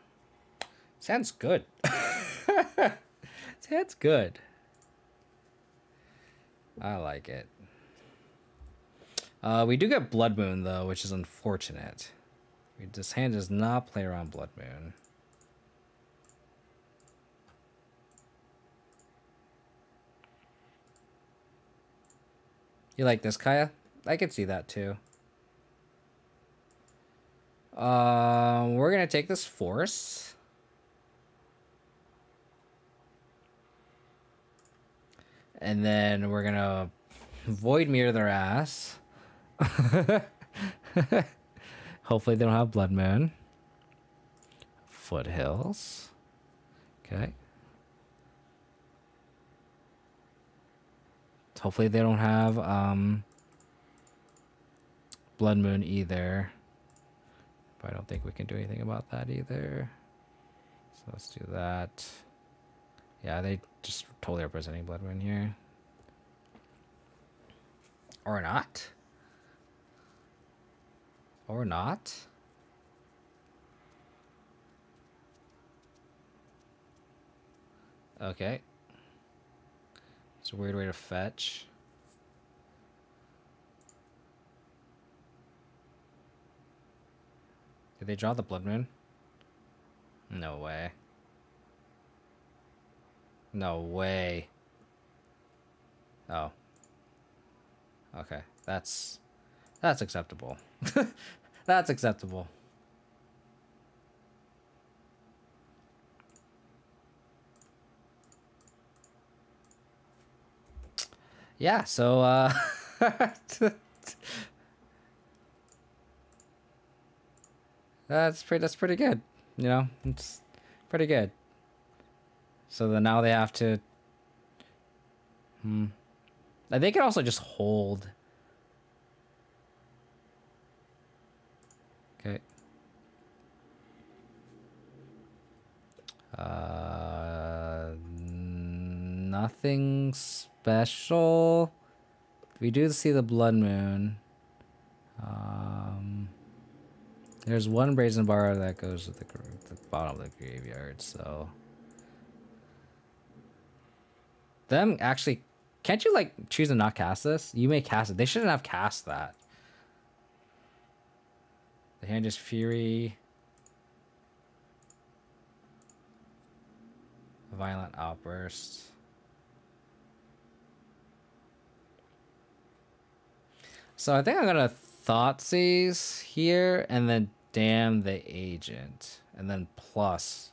Sounds good. Sounds good. I like it. We do get Blood Moon, though, which is unfortunate. This hand does not play around Blood Moon. You like this, Kaya? I can see that, too. We're going to take this Force. And then we're going to Void Mirror their ass. Hopefully they don't have Blood Moon. Foothills. Okay. Hopefully they don't have Blood Moon either. But I don't think we can do anything about that either. So let's do that. Yeah, they just totally are presenting Blood Moon here. Or not. Or not. Okay. It's a weird way to fetch. Did they draw the Blood Moon? No way. No way. Oh. Okay. That's acceptable. That's acceptable. Yeah, so that's pretty good. You know, it's pretty good. So then now they have to they can also just hold. Okay. Nothing special. We do see the Blood Moon. There's one Brazen Bar that goes to the bottom of the graveyard, so. Them actually, can't you like choose to not cast this? You may cast it. They shouldn't have cast that. The hand is Fury. Violent Outburst. So I think I'm gonna Thoughtseize here and then Damn the Agent and then plus.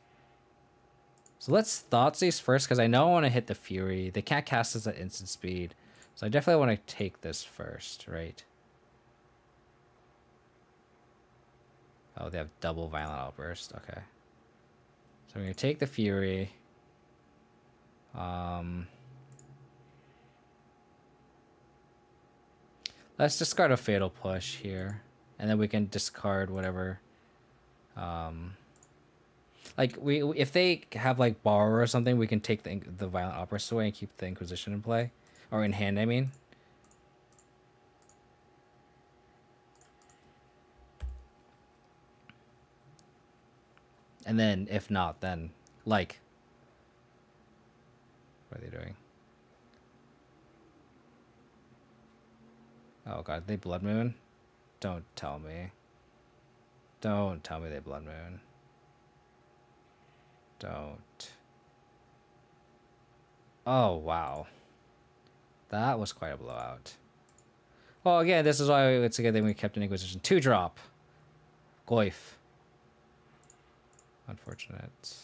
So let's Thoughtseize first because I know I want to hit the Fury. They can't cast this at instant speed, so I definitely want to take this first, right? Oh, they have double Violent Outburst. Okay, so I'm gonna take the Fury. Let's discard a Fatal Push here, and then we can discard whatever. Like if they have like Borrow or something, we can take the Violent Outburst away and keep the Inquisition in play, or in hand. I mean. And then if not, then like. What are they doing? Oh god, they Blood Moon? Don't tell me. Don't tell me they Blood Moon. Don't. Oh, wow. That was quite a blowout. Well, again, this is why it's a good thing we kept an Inquisition. 2-drop. Goyf. Unfortunate.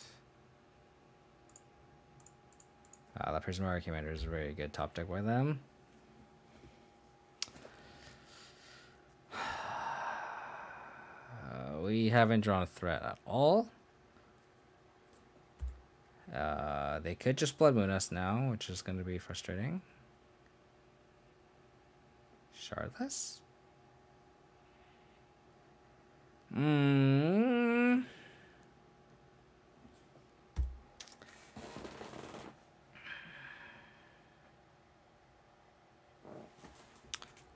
That Prismari Commander is a very good top deck by them. We haven't drawn a threat at all. They could just Blood Moon us now, which is going to be frustrating. Shardless?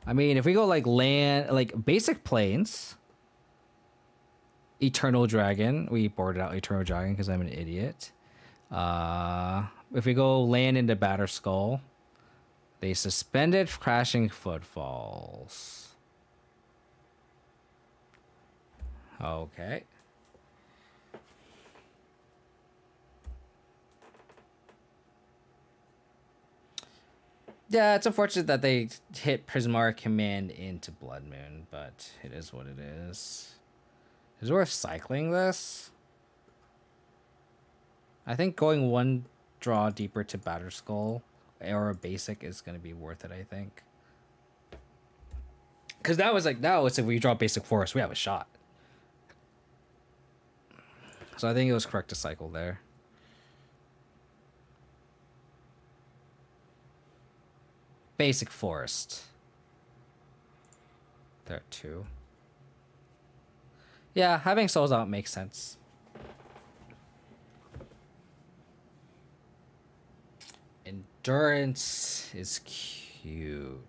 I mean, if we go like land, like basic planes, Eternal Dragon, we boarded out Eternal Dragon because I'm an idiot. If we go land into Batter Skull, they suspended Crashing Footfalls. Okay. Yeah, it's unfortunate that they hit Prismari Command into Blood Moon, but it is what it is. Is it worth cycling this? I think going one draw deeper to Batter Skull or a basic is going to be worth it, I think. Because that was like, now it's if we draw basic forest, we have a shot. So I think it was correct to cycle there. Basic forest. There are two. Yeah, having souls out makes sense. Endurance is cute.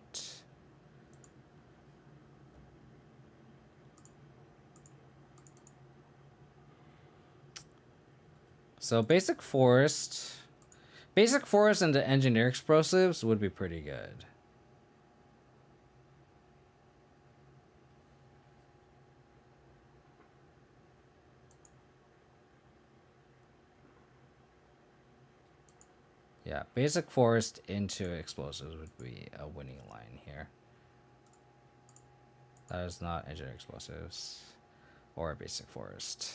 So basic forest and the engineer explosives would be pretty good. Yeah, basic forest into explosives would be a winning line here. That is not engineer explosives or a basic forest.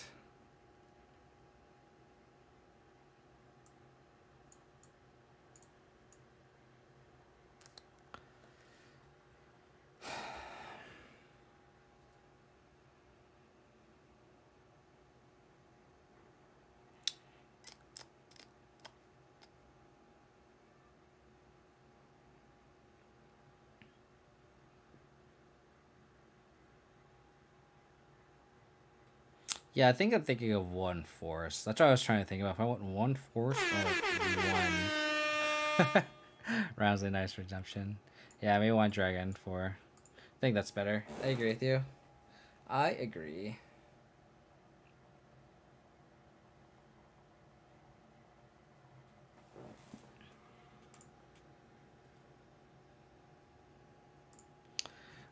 Yeah, I think I'm thinking of one forest. That's what I was trying to think about. If I want one forest or one Roundsley Nice Redemption. Yeah, maybe one dragon for. I think that's better. I agree with you. I agree.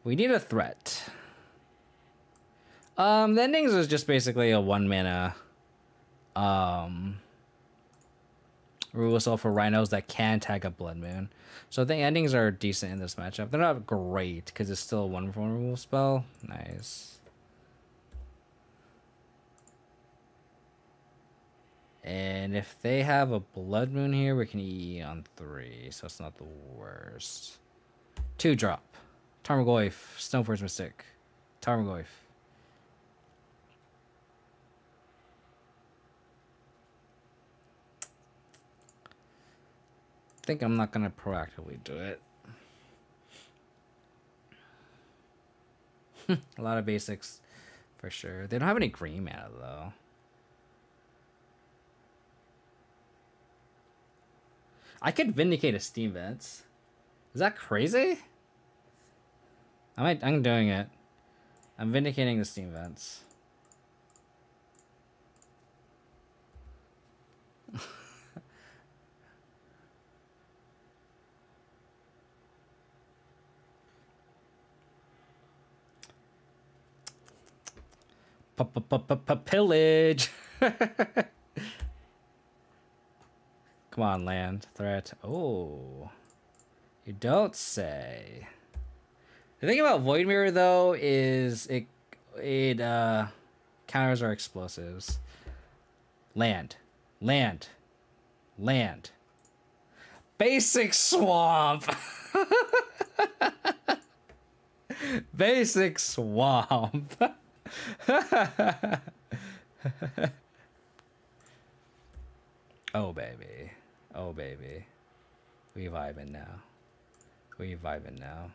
We need a threat. The endings is just basically a 1-mana rule spell for Rhinos that can tag a Blood Moon. So the endings are decent in this matchup. They're not great because it's still a 1-1 rule spell. Nice. And if they have a Blood Moon here, we can EE on 3, so it's not the worst. 2-drop. Tarmogoyf, Stoneforge Mystic. Tarmogoyf. I think I'm not gonna proactively do it. A lot of basics for sure. They don't have any green mana though. I could Vindicate a Steam Vents. Is that crazy? I'm doing it. I'm Vindicating the Steam Vents. Pillage. Come on, land threat. Oh, you don't say. The thing about Void Mirror though is it counters our explosives. Land. Land. Land. Basic swamp. Basic swamp. Oh baby. Oh baby. We vibing now. We vibing now.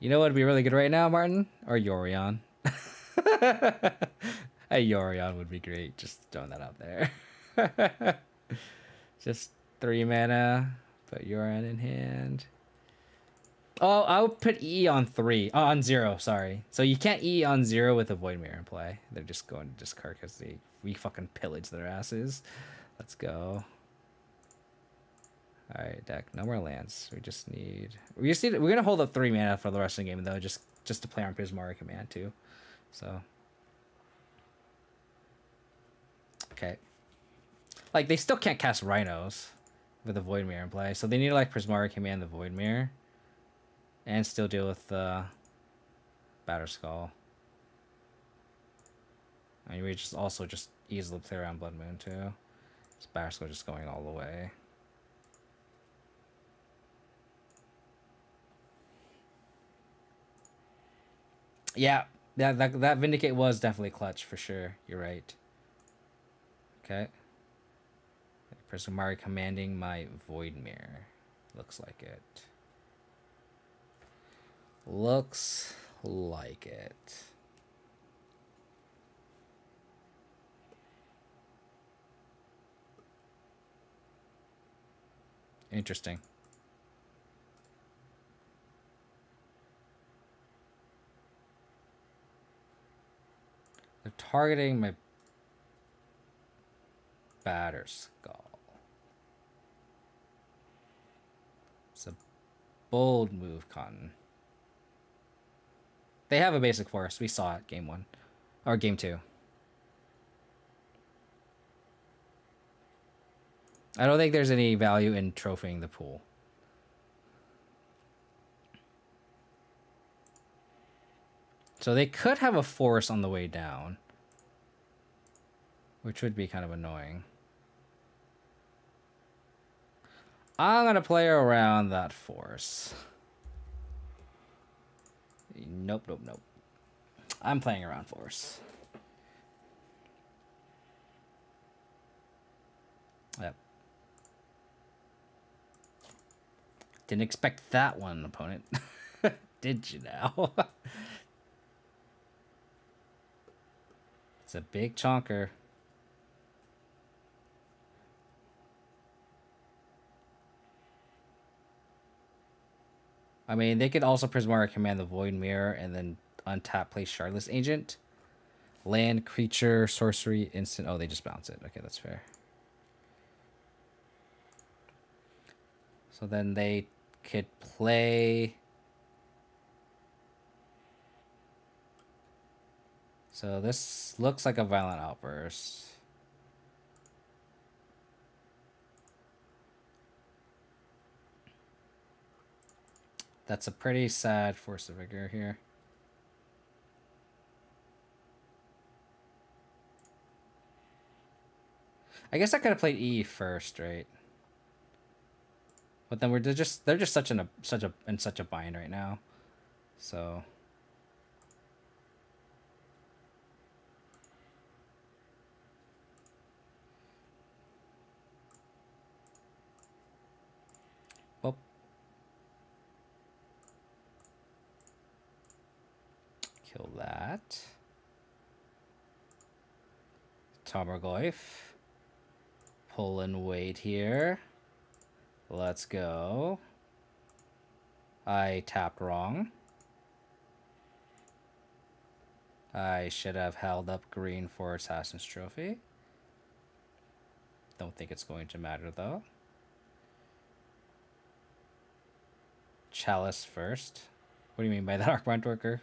You know what would be really good right now, Martin? Or Yorion. A Yorion would be great. Just throwing that out there. Just 3 mana. Put Yorion in hand. Oh, I would put E on 3. Oh, on 0, sorry. So you can't E on 0 with a Void Mirror in play. They're just going to discard because we fucking pillage their asses. Let's go. Alright, deck. No more lands. We're gonna hold up 3 mana for the rest of the game though, just to play on Prismari Command too. So okay. Like they still can't cast Rhinos with the Void Mirror in play, so they need to like Prismari Command the Void Mirror. And still deal with the Batterskull. I mean, we just also just easily play around Blood Moon too. This Batterskull just going all the way. Yeah, that Vindicate was definitely clutch for sure. You're right. Okay. Prismari commanding my Void Mirror. Looks like it. Looks like it. Interesting. They're targeting my Batterskull. It's a bold move, Cotton. They have a basic forest. We saw it game 1. Or game 2. I don't think there's any value in trophying the pool. So they could have a forest on the way down, which would be kind of annoying. I'm going to play around that force. Nope, nope, nope. I'm playing around force. Yep. Didn't expect that one, opponent. Did you now? It's a big chonker. I mean, they could also Prismari command the Void Mirror and then untap, play Shardless Agent. Land, creature, sorcery, instant. Oh, they just bounce it. Okay, that's fair. So then they could play... So this looks like a Violent Outburst. That's a pretty sad Force of Vigor here. I guess I could have played E first, right? But then they're just in such a bind right now. So well, kill that. Tarmogoyf. Pull and wait here. Let's go. I tapped wrong. I should have held up green for Assassin's Trophy. Don't think it's going to matter though. Chalice first. What do you mean by that, Archbond Worker?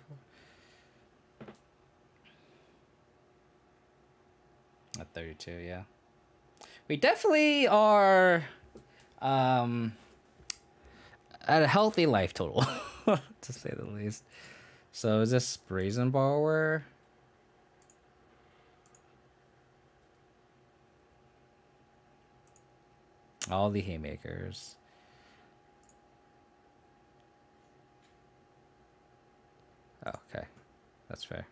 At 32, yeah. We definitely are at a healthy life total, to say the least. So is this Brazen Borrower? All the haymakers. Okay, that's fair.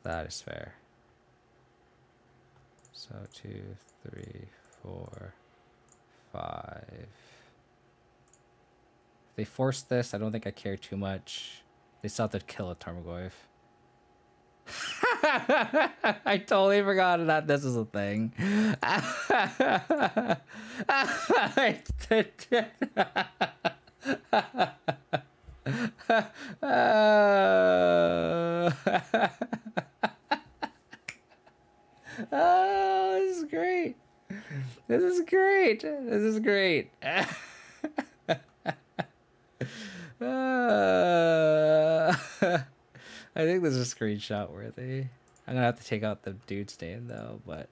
That is fair. So 2, 3, 4, 5. If they force this, I don't think I care too much. They still have to kill a Tarmogoyf. I totally forgot that this is a thing. Oh, this is great. This is great. This is great. I think this is screenshot worthy. I'm gonna have to take out the dude's name though, but...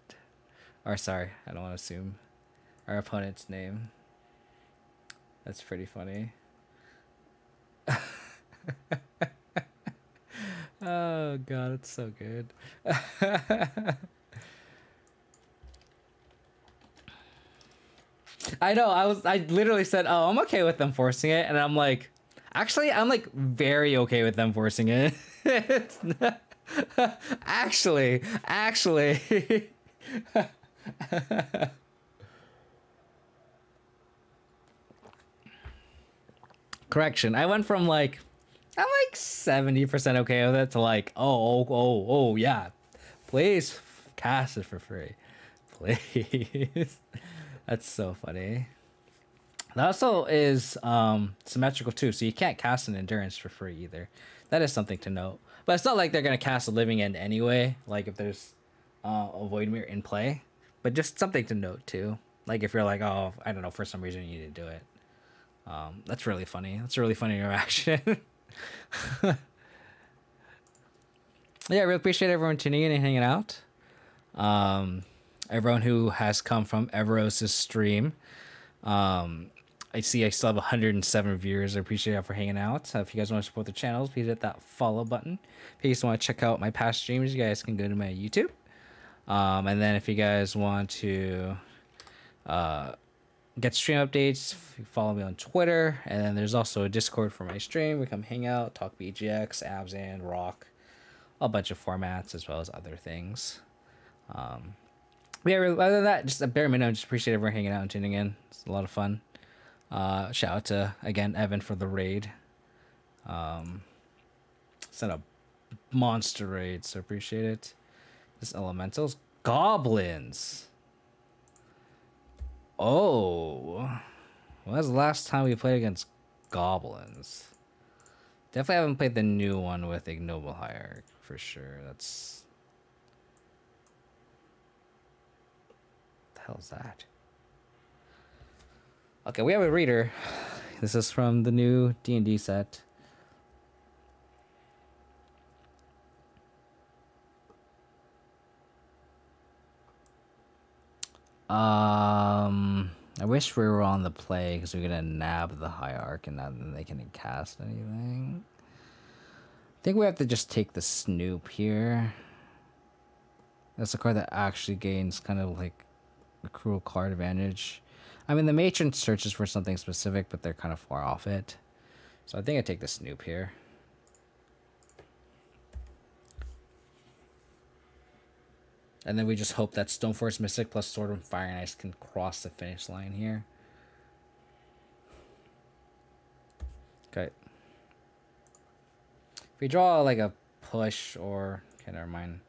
Or sorry, I don't want to assume our opponent's name. That's pretty funny. Oh god, it's so good. I know, I literally said, oh, I'm okay with them forcing it, and I'm like, actually, I'm like very okay with them forcing it. It's not, actually. Correction, I went from like, I'm like 70% okay with it to like, oh, yeah. Please cast it for free. Please. That's so funny. That also is symmetrical too, so you can't cast an endurance for free either. That is something to note. But it's not like they're going to cast a living end anyway, like if there's a Void Mirror in play. But just something to note too. Like if you're like, oh, I don't know, for some reason you need to do it. That's really funny. That's a really funny interaction. Yeah, I really appreciate everyone tuning in and hanging out. Everyone who has come from Everose's stream. I see I still have 107 viewers. I appreciate you for hanging out. If you guys want to support the channels, please hit that follow button. If you guys want to check out my past streams, you guys can go to my YouTube. And then if you guys want to get stream updates, follow me on Twitter. And then there's also a Discord for my stream. We come hang out, talk BGX, Abzan, Rock, a bunch of formats as well as other things. Yeah, other than that, just a bare minimum, just appreciate everyone hanging out and tuning in. It's a lot of fun. Shout out to, again, Evan for the raid. Sent a monster raid, so appreciate it. This elementals. Goblins! Oh. When was the last time we played against goblins? Definitely haven't played the new one with Ignoble Hierarch, for sure. That's... What the hell is that? Okay, we have a reader. This is from the new D&D set. I wish we were on the play because we're gonna nab the Hierarch and then they can cast anything. I think we have to just take the Snoop here. That's a card that actually gains kind of like a cruel card advantage. I mean, the Matron searches for something specific, but they're kind of far off it. So I think I take the Snoop here. And then we just hope that Stoneforce Mystic plus Sword and Fire and Ice can cross the finish line here. Okay. If we draw like a push or... Okay, never mind.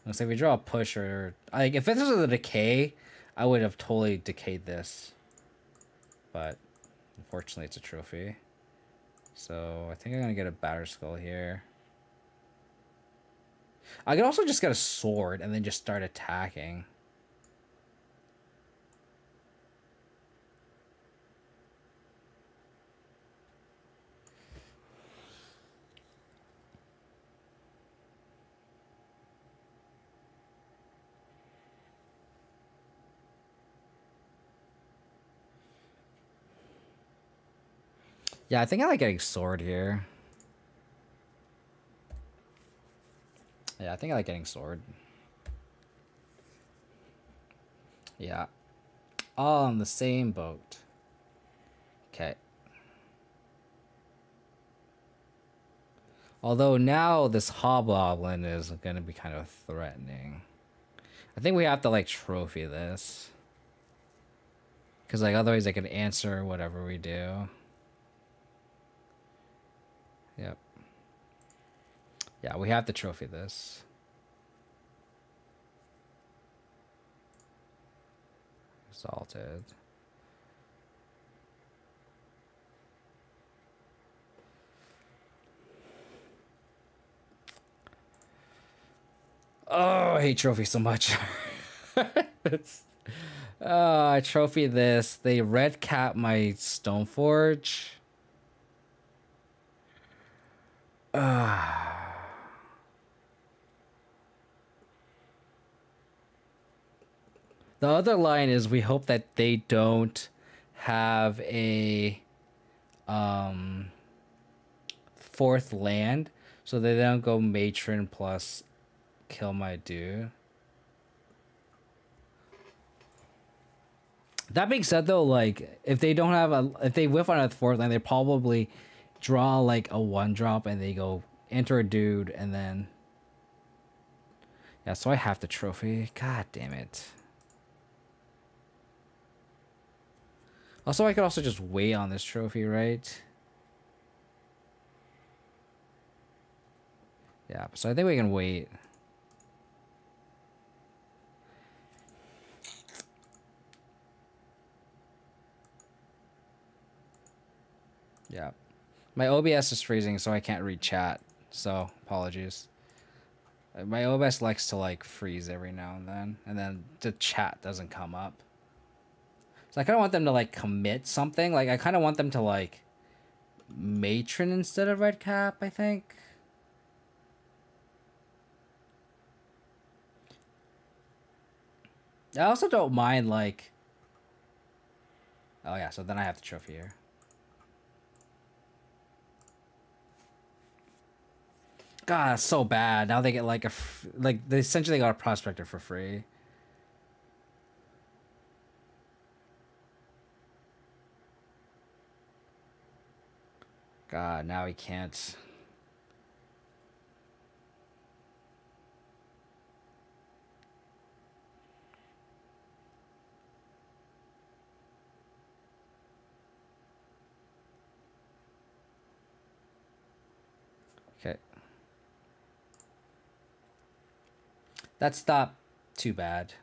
Let's say if we draw a push or... Like, if this was a decay, I would have totally decayed this. But unfortunately, it's a trophy. So I think I'm going to get a Batter Skull here. I could also just get a sword and then just start attacking. Yeah, I think I like getting sword here. Yeah, I think I like getting sword. Yeah. all on the same boat. Okay. Although now this hobgoblin is going to be kind of threatening. I think we have to like trophy this. Because like otherwise they can answer whatever we do. Yep. Yeah, we have to trophy this. Exalted. Oh, I hate trophy so much. I trophy this. They red cap my Stoneforge. The other line is we hope that they don't have a fourth land, so they don't go matron plus kill my dude. That being said, though, like if they don't have if they whiff on a fourth land, they probably draw like a 1-drop and they go enter a dude and then yeah. So I have the trophy. God damn it. Also, I could also just wait on this trophy, right? Yeah, so I think we can wait. Yeah. My OBS is freezing, so I can't read chat. So, apologies. My OBS likes to, like, freeze every now and then the chat doesn't come up. So I kind of want them to, like, commit something. Like, I kind of want them to, like, matron instead of red cap, I think. I also don't mind, like... Oh, yeah, so then I have the trophy here. God, that's so bad. Now they get, like, they essentially got a prospector for free. God, now he can't... Okay. That's not too bad.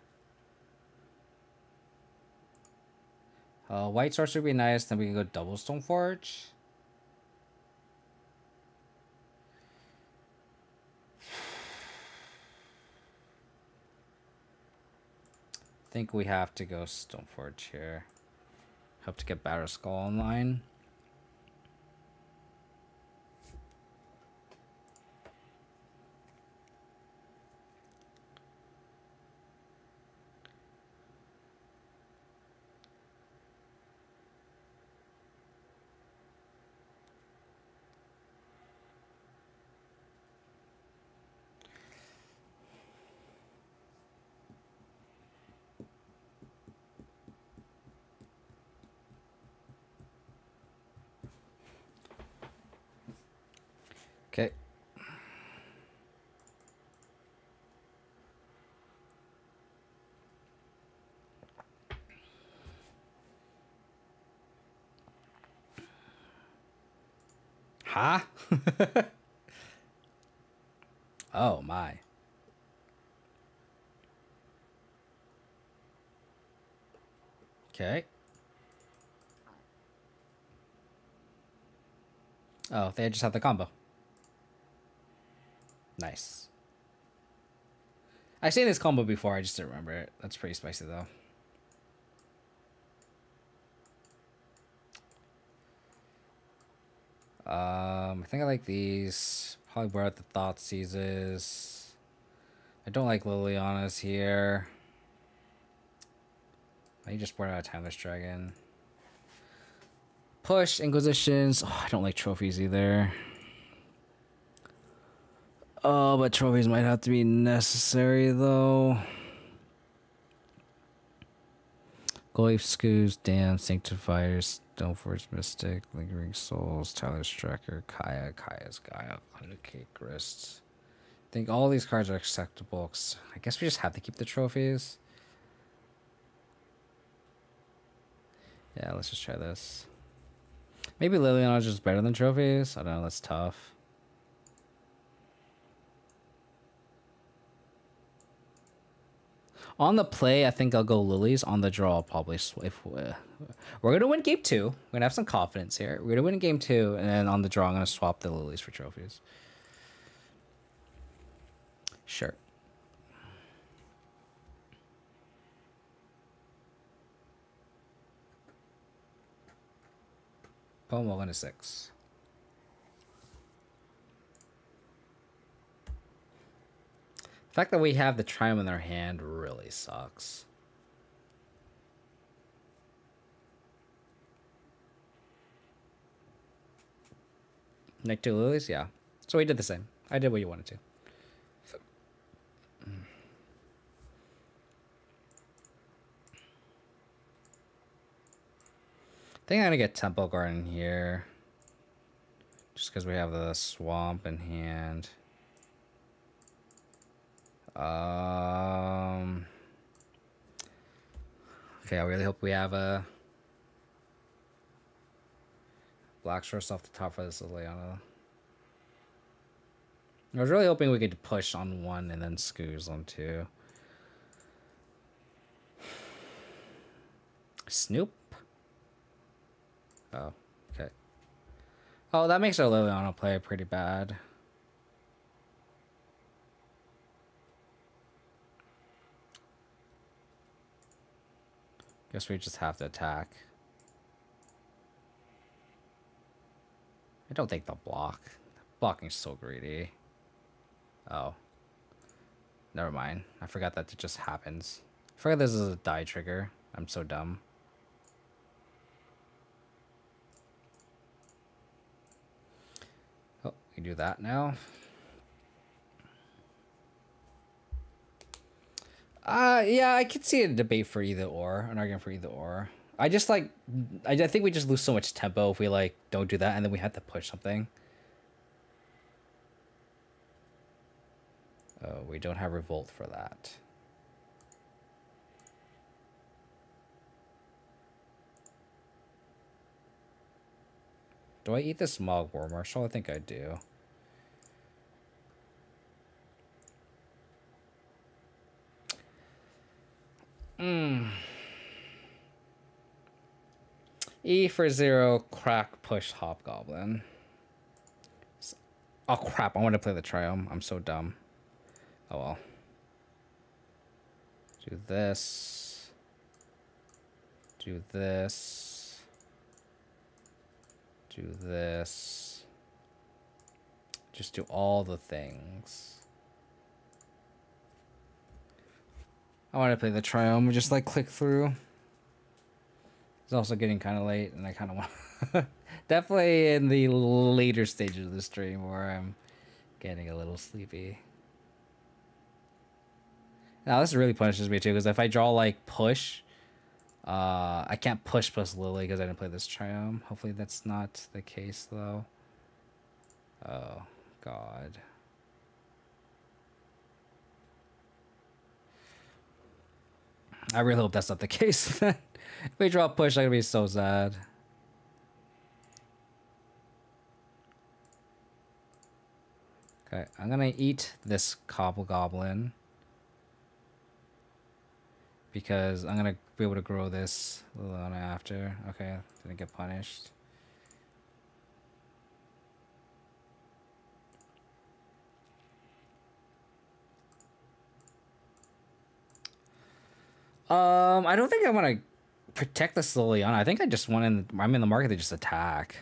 White source would be nice. Then we can go double Stoneforge. I think we have to go Stoneforge here. Hope to get Batter Skull online. Okay. Huh? Oh my. Okay. Oh, they just have the combo. Nice. I've seen this combo before, I just didn't remember it. That's pretty spicy though. I think I like these. Probably wear out the Thought Seizes. I don't like Liliana's here. I just wear out a Timeless Dragon. Push Inquisitions. Oh, I don't like trophies either. Oh, but trophies might have to be necessary though. Goy Scoos, Dan, Sanctifiers, Stoneforge Mystic, Lingering Souls, Tyler's Tracker, Kaya's Gaia, 100k Grists. I think all these cards are acceptable. I guess we just have to keep the trophies. Yeah, let's just try this. Maybe Liliana is just better than trophies. I don't know, that's tough. On the play, I think I'll go Lilies. On the draw, I'll probably if we're gonna win game 2. We're gonna have some confidence here. We're gonna win game 2, and then on the draw, I'm gonna swap the Lilies for trophies. Sure. Poem 1 to 6. The fact that we have the Triumph in our hand really sucks. Nick 2 Lilies? Yeah. So we did the same. I did what you wanted to. I think I'm gonna get Temple Garden here. Just because we have the swamp in hand. Okay, I really hope we have a black source off the top for this Liliana. I was really hoping we could push on 1 and then Scoos on 2. Snoop? Oh, okay. Oh, that makes our Liliana play pretty bad. Guess we just have to attack. I don't think they'll block. Blocking's so greedy. Oh. Never mind. I forgot that it just happens. I forgot this is a die trigger. I'm so dumb. Oh, we do that now. Yeah, I could see a debate for either or, an argument for either or. I just like, I think we just lose so much tempo if we like don't do that, and then we have to push something. Oh, we don't have Revolt for that. Do I eat the Smog War Marshal? I think I do. E for 0, crack, push, Hobgoblin. Oh crap, I want to play the Triumph. I'm so dumb. Oh well. Do this. Do this. Do this. Just do all the things. I want to play the Triumph. Just like click through. It's also getting kind of late, and I kind of want definitely in the later stages of the stream where I'm getting a little sleepy. Now this really punishes me too, because if I draw like push, I can't push plus Lily because I didn't play this Triumph. Hopefully that's not the case though. Oh God. I really hope that's not the case. If we draw push, I'm gonna be so sad. Okay, I'm gonna eat this Goblin because I'm gonna be able to grow this Liliana after. Okay, didn't get punished. I don't think I want to protect this Liliana. I think I just want I'm in the market to just attack.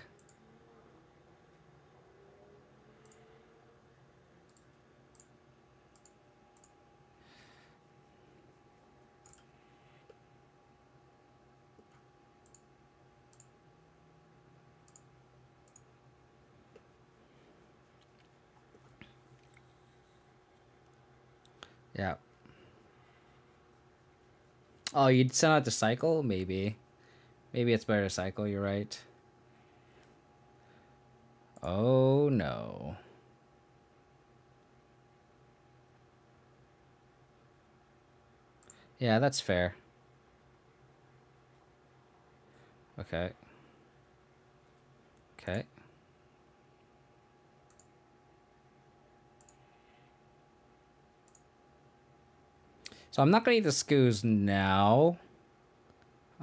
Yeah. Oh, you'd send out the cycle? Maybe. Maybe it's better to cycle, you're right. Oh, no. Yeah, that's fair. Okay. Okay. So I'm not gonna eat the scoos now.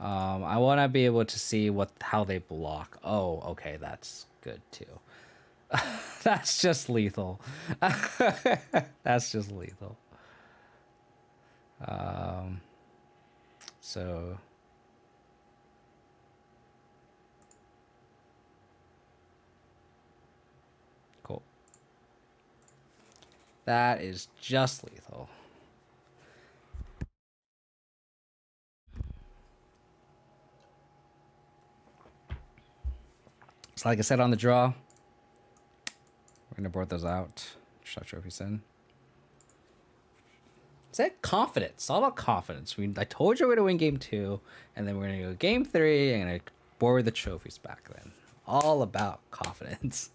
I want to be able to see how they block. Oh, okay, that's good too. That's just lethal. That's just lethal. So cool. That is just lethal. So like I said on the draw, we're gonna board those out. Shot trophies in. Is that confidence? It's all about confidence. I told you we're gonna win game 2, and then we're gonna go game 3 and gonna board the trophies back then. All about confidence.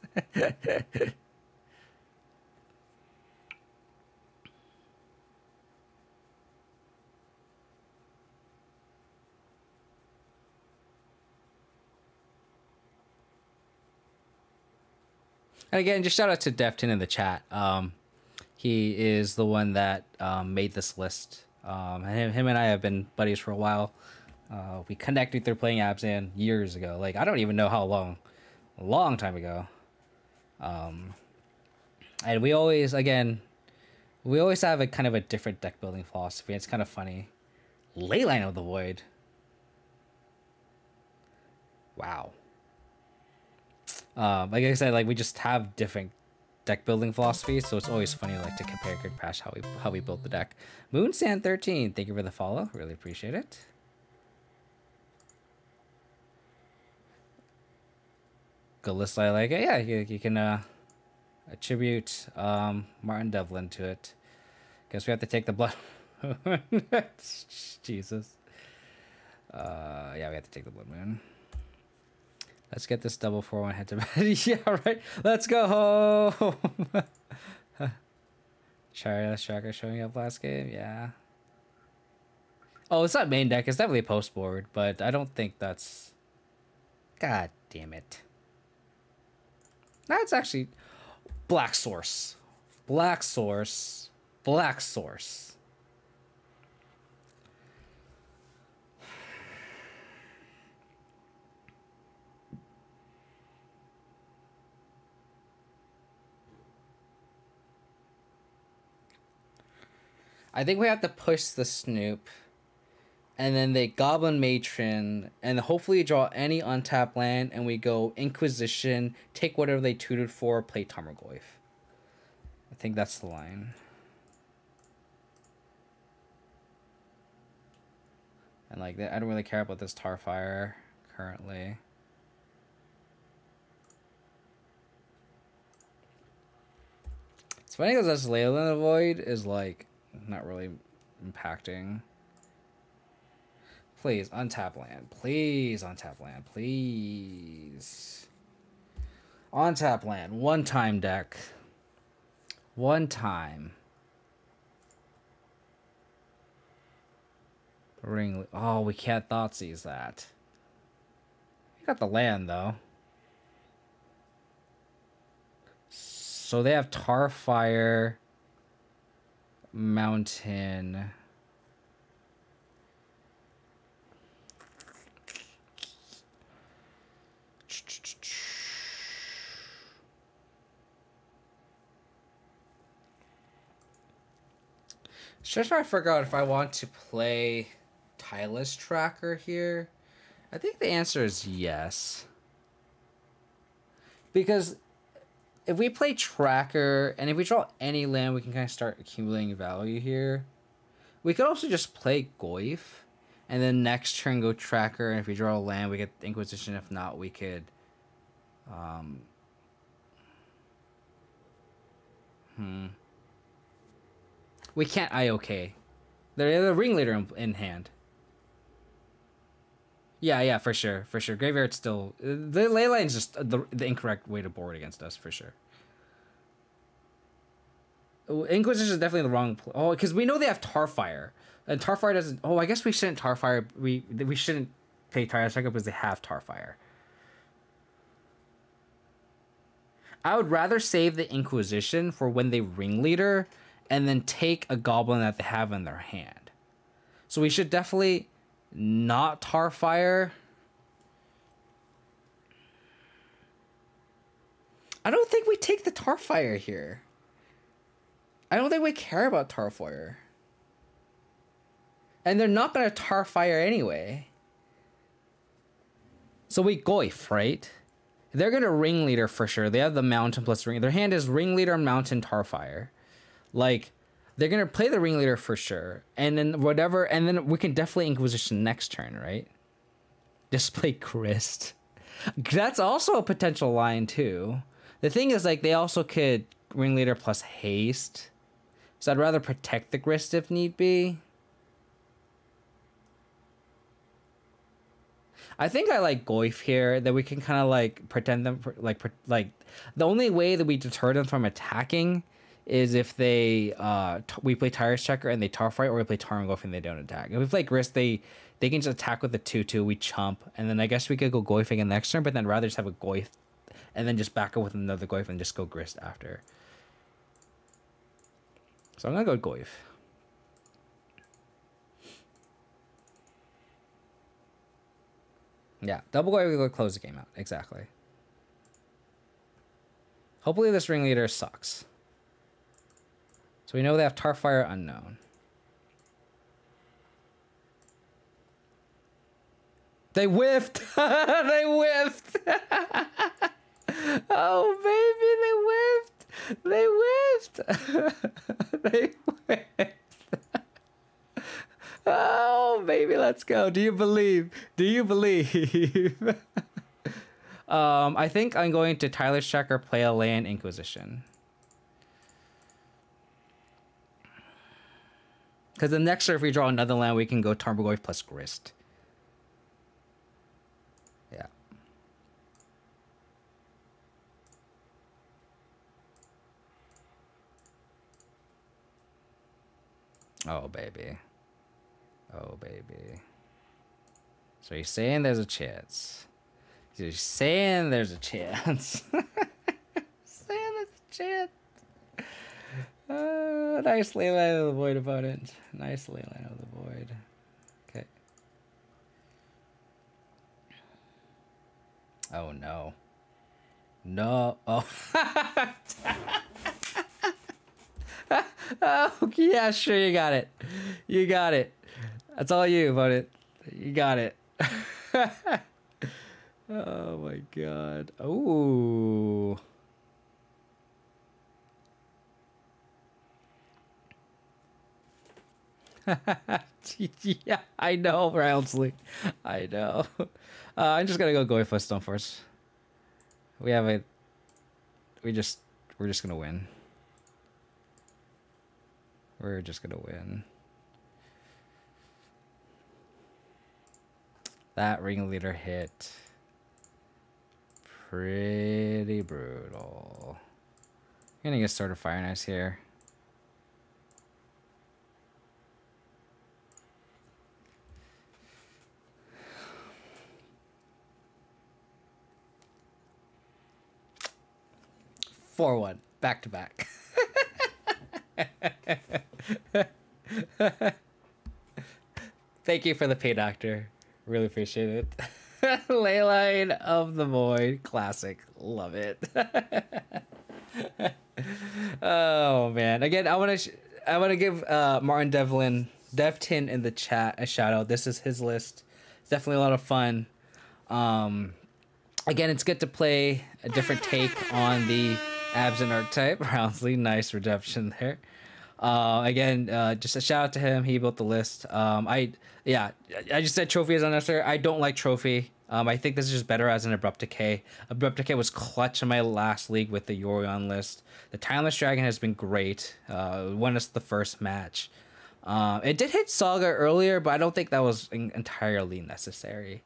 And again, just shout out to Devtin in the chat. He is the one that made this list. Him and I have been buddies for a while. We connected through playing Abzan years ago. Like, I don't even know how long. A long time ago. And we always have a kind of a different deck building philosophy. It's kind of funny. Leyline of the Void. Wow. Like I said, like we just have different deck building philosophies, so it's always funny like to compare Grid Crash how we built the deck. Moonsand13, thank you for the follow. Really appreciate it. Good list, I like it. Yeah, you can attribute Martin Devlin to it. Guess we have to take the blood. Jesus. Yeah, we have to take the blood moon. Let's get this double 4-1 head to bed. Yeah, right. Let's go home. Charlie Tracker showing up last game. Yeah. Oh, it's not main deck. It's definitely post board, but I don't think that's. God damn it. That's actually Black Source. Black Source. Black Source. I think we have to push the Snoop, and then they Goblin Matron, and hopefully draw any untapped land, and we go Inquisition, take whatever they tutored for, play Tarmogoyf. I think that's the line. And like, I don't really care about this Tarfire currently. It's funny because this Leyline of the Void is like not really impacting. Please untap land. Please untap land. Please. Untap land. One time deck. One time. Ring. Oh, we can't Thoughtseize that. We got the land though. So they have Tarfire, Mountain. Just trying to figure out if I want to play Tylus Tracker here. I think the answer is yes. Because if we play Tracker, and if we draw any land, we can kind of start accumulating value here. We could also just play Goyf, and then next turn go Tracker, and if we draw a land, we get Inquisition. If not, we could... We can't IOK. They're the Ringleader in hand. Yeah, for sure, for sure. Graveyard's still the ley line's just the incorrect way to board against us for sure. Inquisition is definitely the wrong. Oh, because we know they have Tarfire, and Tarfire doesn't. Oh, I guess we shouldn't Tarfire. We shouldn't play Tireless Tracker because they have Tarfire. I would rather save the Inquisition for when they Ringleader, and then take a Goblin that they have in their hand. So we should definitely not Tarfire. I don't think we take the Tarfire here. I don't think we care about Tarfire. And they're not going to Tarfire anyway. So we Goif, right? They're going to Ringleader for sure. They have the Mountain plus Ring. Their hand is Ringleader, Mountain, Tarfire. Like, they're going to play the Ringleader for sure. And then whatever, and then we can definitely Inquisition next turn, right? Display Grist. That's also a potential line too. The thing is, like, they also could Ringleader plus Haste. So I'd rather protect the Grist if need be. I think I like Goif here, that we can kind of like pretend them like the only way that we deter them from attacking is if they we play Tireless Checker and they tar fight, or we play Tar and Goif and they don't attack. If we play Grist, they can just attack with the 2/2, we chump, and then I guess we could go Goif again next turn, but then rather just have a Goif and then just back up with another Goif and just go Grist after. So I'm gonna go Goif. Yeah, double Goif, we go close the game out. Exactly. Hopefully this Ringleader sucks. So we know they have Tarfire Unknown. They whiffed! They whiffed! Oh, baby, they whiffed! They whiffed! Oh, baby, let's go. Do you believe? Do you believe? I think I'm going to Tireless Checker, play a land, Inquisition. Because the next turn, if we draw another land, we can go Tarmogoyf plus Grist. Yeah. Oh, baby. Oh, baby. So you're saying there's a chance. You're saying there's a chance. Saying there's a chance. Nice Leyline of the Void, opponent. Nice Leyline of the Void. Okay. Oh, no. No. Oh. Oh, yeah, sure, you got it. You got it. That's all you, opponent. You got it. Oh, my God. Ooh. Yeah, I know, Roundsley. I know. I'm just gonna go Goif plus Stoneforce. We have a. We're just gonna win. We're just gonna win. That Ringleader hit. Pretty brutal. I'm gonna get started Fire Nice here. Four one, back to back. Thank you for the pay, doctor. Really appreciate it. Leyline of the Void, classic. Love it. Oh man! Again, I want to give Martin Devtin in the chat a shout out. This is his list. It's definitely a lot of fun. Again, it's good to play a different take on the Abzan archetype. Roundsley, nice redemption there. Again, just a shout out to him. He built the list. I just said Trophy is unnecessary. I don't like Trophy. I think this is just better as an Abrupt Decay. Abrupt Decay was clutch in my last league with the Yorion list. The Timeless Dragon has been great. Won us the first match. It did hit Saga earlier, but I don't think that was entirely necessary.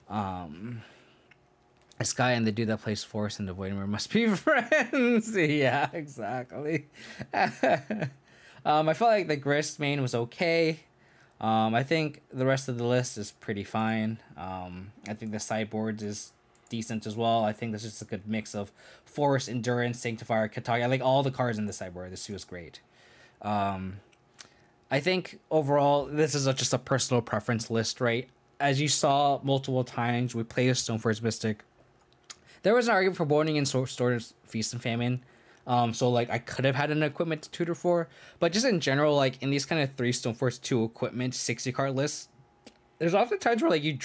This guy and the dude that plays Force and the Voidmore must be friends. Yeah, exactly. I felt like the Grist main was okay. I think the rest of the list is pretty fine. I think the sideboard is decent as well. I think this is a good mix of Force, Endurance, Sanctifier, Katagi. I like all the cards in the sideboard. This was great. I think overall, this is just a personal preference list, right? As you saw multiple times, we play a Stoneforge Mystic. There was an argument for Boarding and Store's Feast and Famine. So like I could have had an equipment to tutor for, but just in general, like in these kind of 3 Stoneforge 2 equipment 60 card lists, there's often times where like you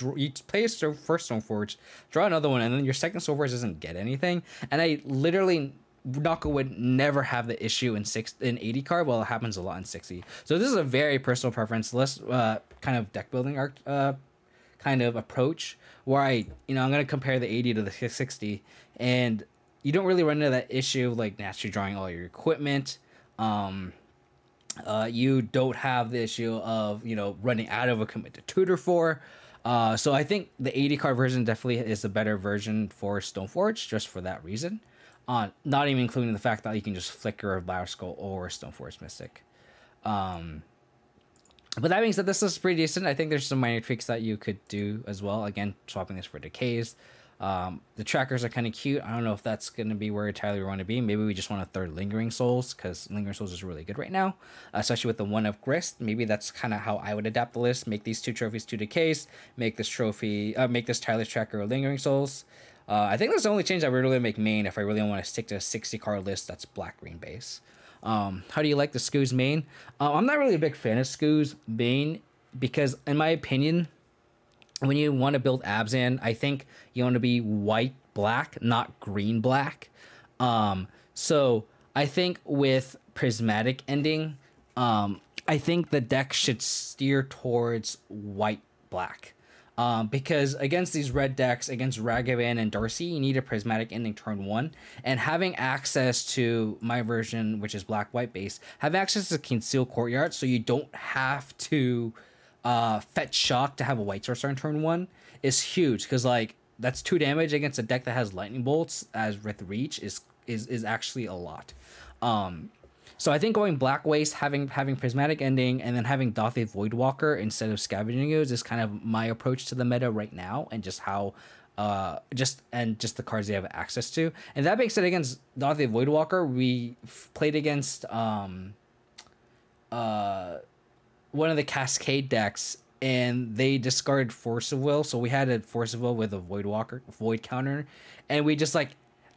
play a first Stoneforge, draw another one, and then your second Stoneforge doesn't get anything. And I literally knock would never have the issue in 80 card. Well, it happens a lot in 60. So this is a very personal preference list, kind of deck building kind of approach where I'm gonna compare the 80 to the 60, and you don't really run into that issue of like naturally drawing all your equipment. You don't have the issue of running out of equipment to tutor for. So I think the 80 card version definitely is a better version for Stoneforge just for that reason. Not even including the fact that you can just flicker a Battle Skull or Stoneforge Mystic. But that being said, this is pretty decent. I think there's some minor tweaks that you could do as well. Again, swapping this for decays. The trackers are kind of cute. I don't know if that's going to be where entirely we want to be. Maybe we just want a third Lingering Souls, because Lingering Souls is really good right now, especially with the 1-of Grist. Maybe that's kind of how I would adapt the list. Make these 2 trophies 2 decays. Make this Tireless Tracker a Lingering Souls. I think that's the only change I would really make main if I really want to stick to a 60 card list that's black-green base. How do you like the Skooz main? I'm not really a big fan of Skooz main because, in my opinion, when you want to build Abzan, I think you want to be white-black, not green-black. So I think with Prismatic Ending, I think the deck should steer towards white-black. Because against these red decks, against Ragavan and Darcy, you need a Prismatic Ending turn 1. And having access to my version, which is black-white base, have access to Concealed Courtyard, so you don't have to fetch Shock to have a white source on turn 1, is huge. Because like that's 2 damage against a deck that has Lightning Bolts as with Reach is actually a lot. So I think going Black Waste, having Prismatic Ending, and then having Dothraki Voidwalker instead of Scavenging Ooze is kind of my approach to the meta right now, and just how just the cards they have access to. And that being said, against Dothraki Voidwalker, we played against one of the Cascade decks, and they discarded Force of Will, so we had a Force of Will with a Void counter, and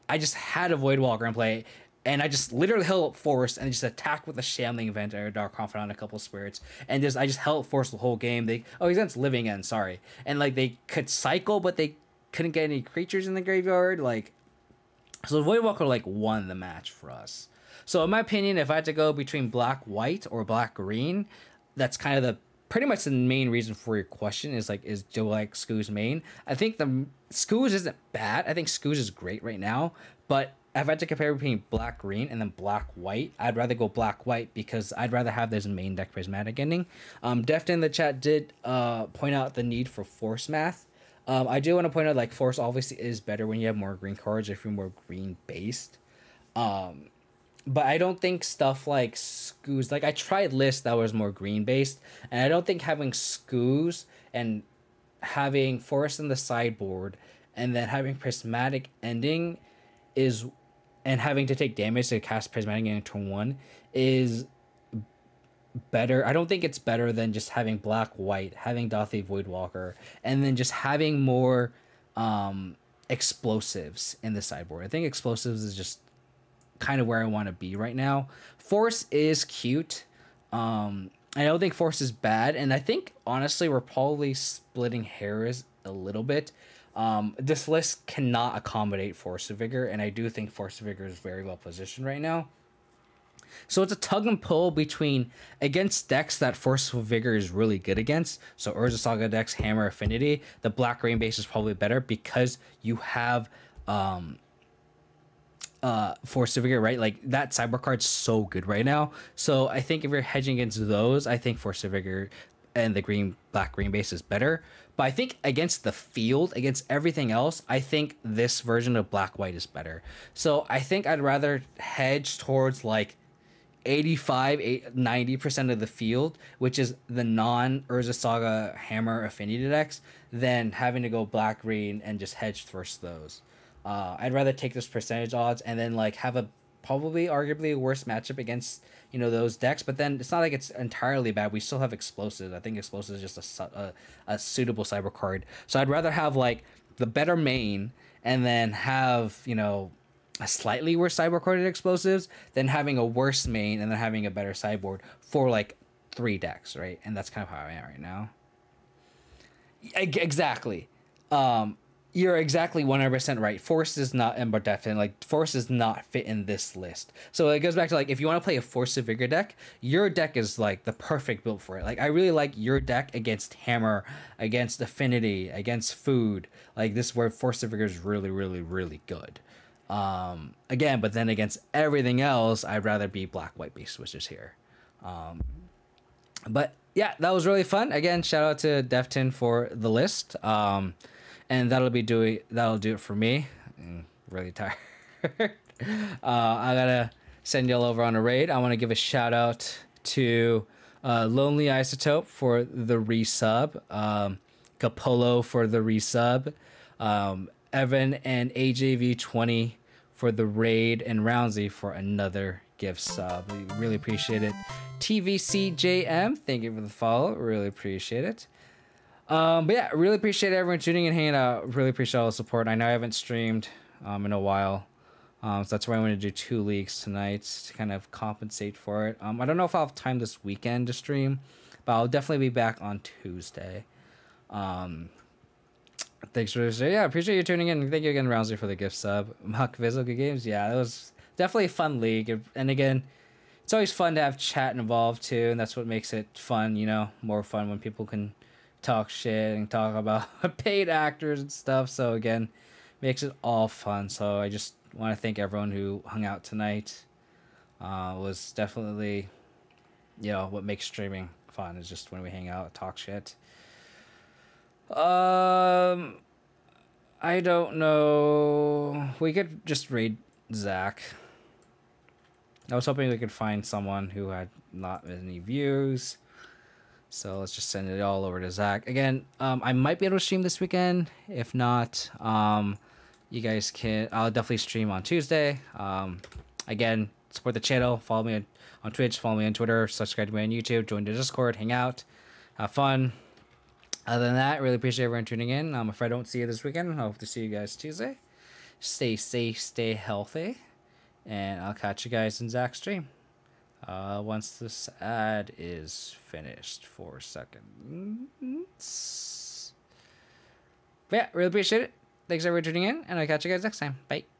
I just had a Voidwalker in play. And I just literally held Force and just attacked with a Shambling Event or a Dark Confidant, a couple spirits, and I just held Force the whole game. He's against Living End, sorry, and like they could cycle, but they couldn't get any creatures in the graveyard. Like, so Voidwalker like won the match for us. So in my opinion, if I had to go between black white or black green, that's kind of pretty much the main reason for your question is do you like Skooz main? I think the Skooz isn't bad. I think Skooz is great right now, but if I had to compare between black-green and then black-white, I'd rather go black-white because I'd rather have this main deck Prismatic Ending. Devtin in the chat did point out the need for Force math. I do want to point out, like, Force obviously is better when you have more green cards if you're more green-based. But I don't think stuff like Skooz... Like, I tried lists that was more green-based, and I don't think having Skooz and having Force in the sideboard and then having Prismatic Ending and having to take damage to cast Prismatic Ending turn 1 is better. I don't think it's better than just having black-white, having Dothraki Voidwalker, and then just having more explosives in the sideboard. I think explosives is just kind of where I want to be right now. Force is cute. I don't think Force is bad, and I think, honestly, we're probably splitting hairs a little bit. This list cannot accommodate Force of Vigor, and I do think Force of Vigor is very well positioned right now. So it's a tug and pull between against decks that Force of Vigor is really good against. So Urza Saga decks, Hammer Affinity, the black green base is probably better because you have Force of Vigor, right? Like that sideboard card's so good right now. So I think if you're hedging against those, I think Force of Vigor and the black green base is better. But I think against the field, against everything else, I think this version of black white is better. So I think I'd rather hedge towards like 90% of the field, which is the non Urza Saga Hammer affinity decks, than having to go black green and just hedge first those. I'd rather take those percentage odds and then like have a probably arguably a worse matchup against those decks, but then it's not like it's entirely bad. We still have explosives. I think explosives is just a suitable cyber card. So I'd rather have like the better main and then have a slightly worse cyber carded explosives than having a worse main and then having a better sideboard for like 3 decks, right? And that's kind of how I am right now. Exactly. You're exactly 100% right. Force is not, and Devtin, like Force does not fit in this list. So it goes back to like if you want to play a Force of Vigor deck, your deck is like the perfect build for it. Like I really like your deck against Hammer, against Affinity, against Food. Like this is where Force of Vigor is really, really, really good. Again, but then against everything else, I'd rather be black white base switches here. But yeah, that was really fun. Again, shout out to Devtin for the list. And that'll do it for me. I'm really tired. I gotta send y'all over on a raid. I want to give a shout out to Lonely Isotope for the resub, Capolo for the resub, Evan and AJV20 for the raid, and Roundsy for another gift sub. We really appreciate it. TVCJM, thank you for the follow. Really appreciate it. But yeah, really appreciate everyone tuning in and hanging out. Really appreciate all the support. I know I haven't streamed in a while. So that's why I want to do 2 leagues tonight to kind of compensate for it. I don't know if I'll have time this weekend to stream, but I'll definitely be back on Tuesday. Thanks for yeah, appreciate you tuning in. Thank you again, Rounsley, for the gift sub. Huck Vizzle, good games. Yeah, that was definitely a fun league. And again, it's always fun to have chat involved too, and that's what makes it fun, more fun when people can talk shit and talk about paid actors and stuff. So again, makes it all fun. So I just want to thank everyone who hung out tonight. Was definitely what makes streaming fun is just when we hang out, talk shit. I don't know, we could just raid Zach. I was hoping we could find someone who had not any views. So let's just send it all over to Zach. Again, I might be able to stream this weekend. If not, you guys can... I'll definitely stream on Tuesday. Again, support the channel. Follow me on Twitch. Follow me on Twitter. Subscribe to me on YouTube. Join the Discord. Hang out. Have fun. Other than that, really appreciate everyone tuning in. If I don't see you this weekend, I hope to see you guys Tuesday. Stay safe. Stay healthy. And I'll catch you guys in Zach's stream. Once this ad is finished. 4 seconds. But yeah, really appreciate it. Thanks everyone for tuning in, and I'll catch you guys next time. Bye.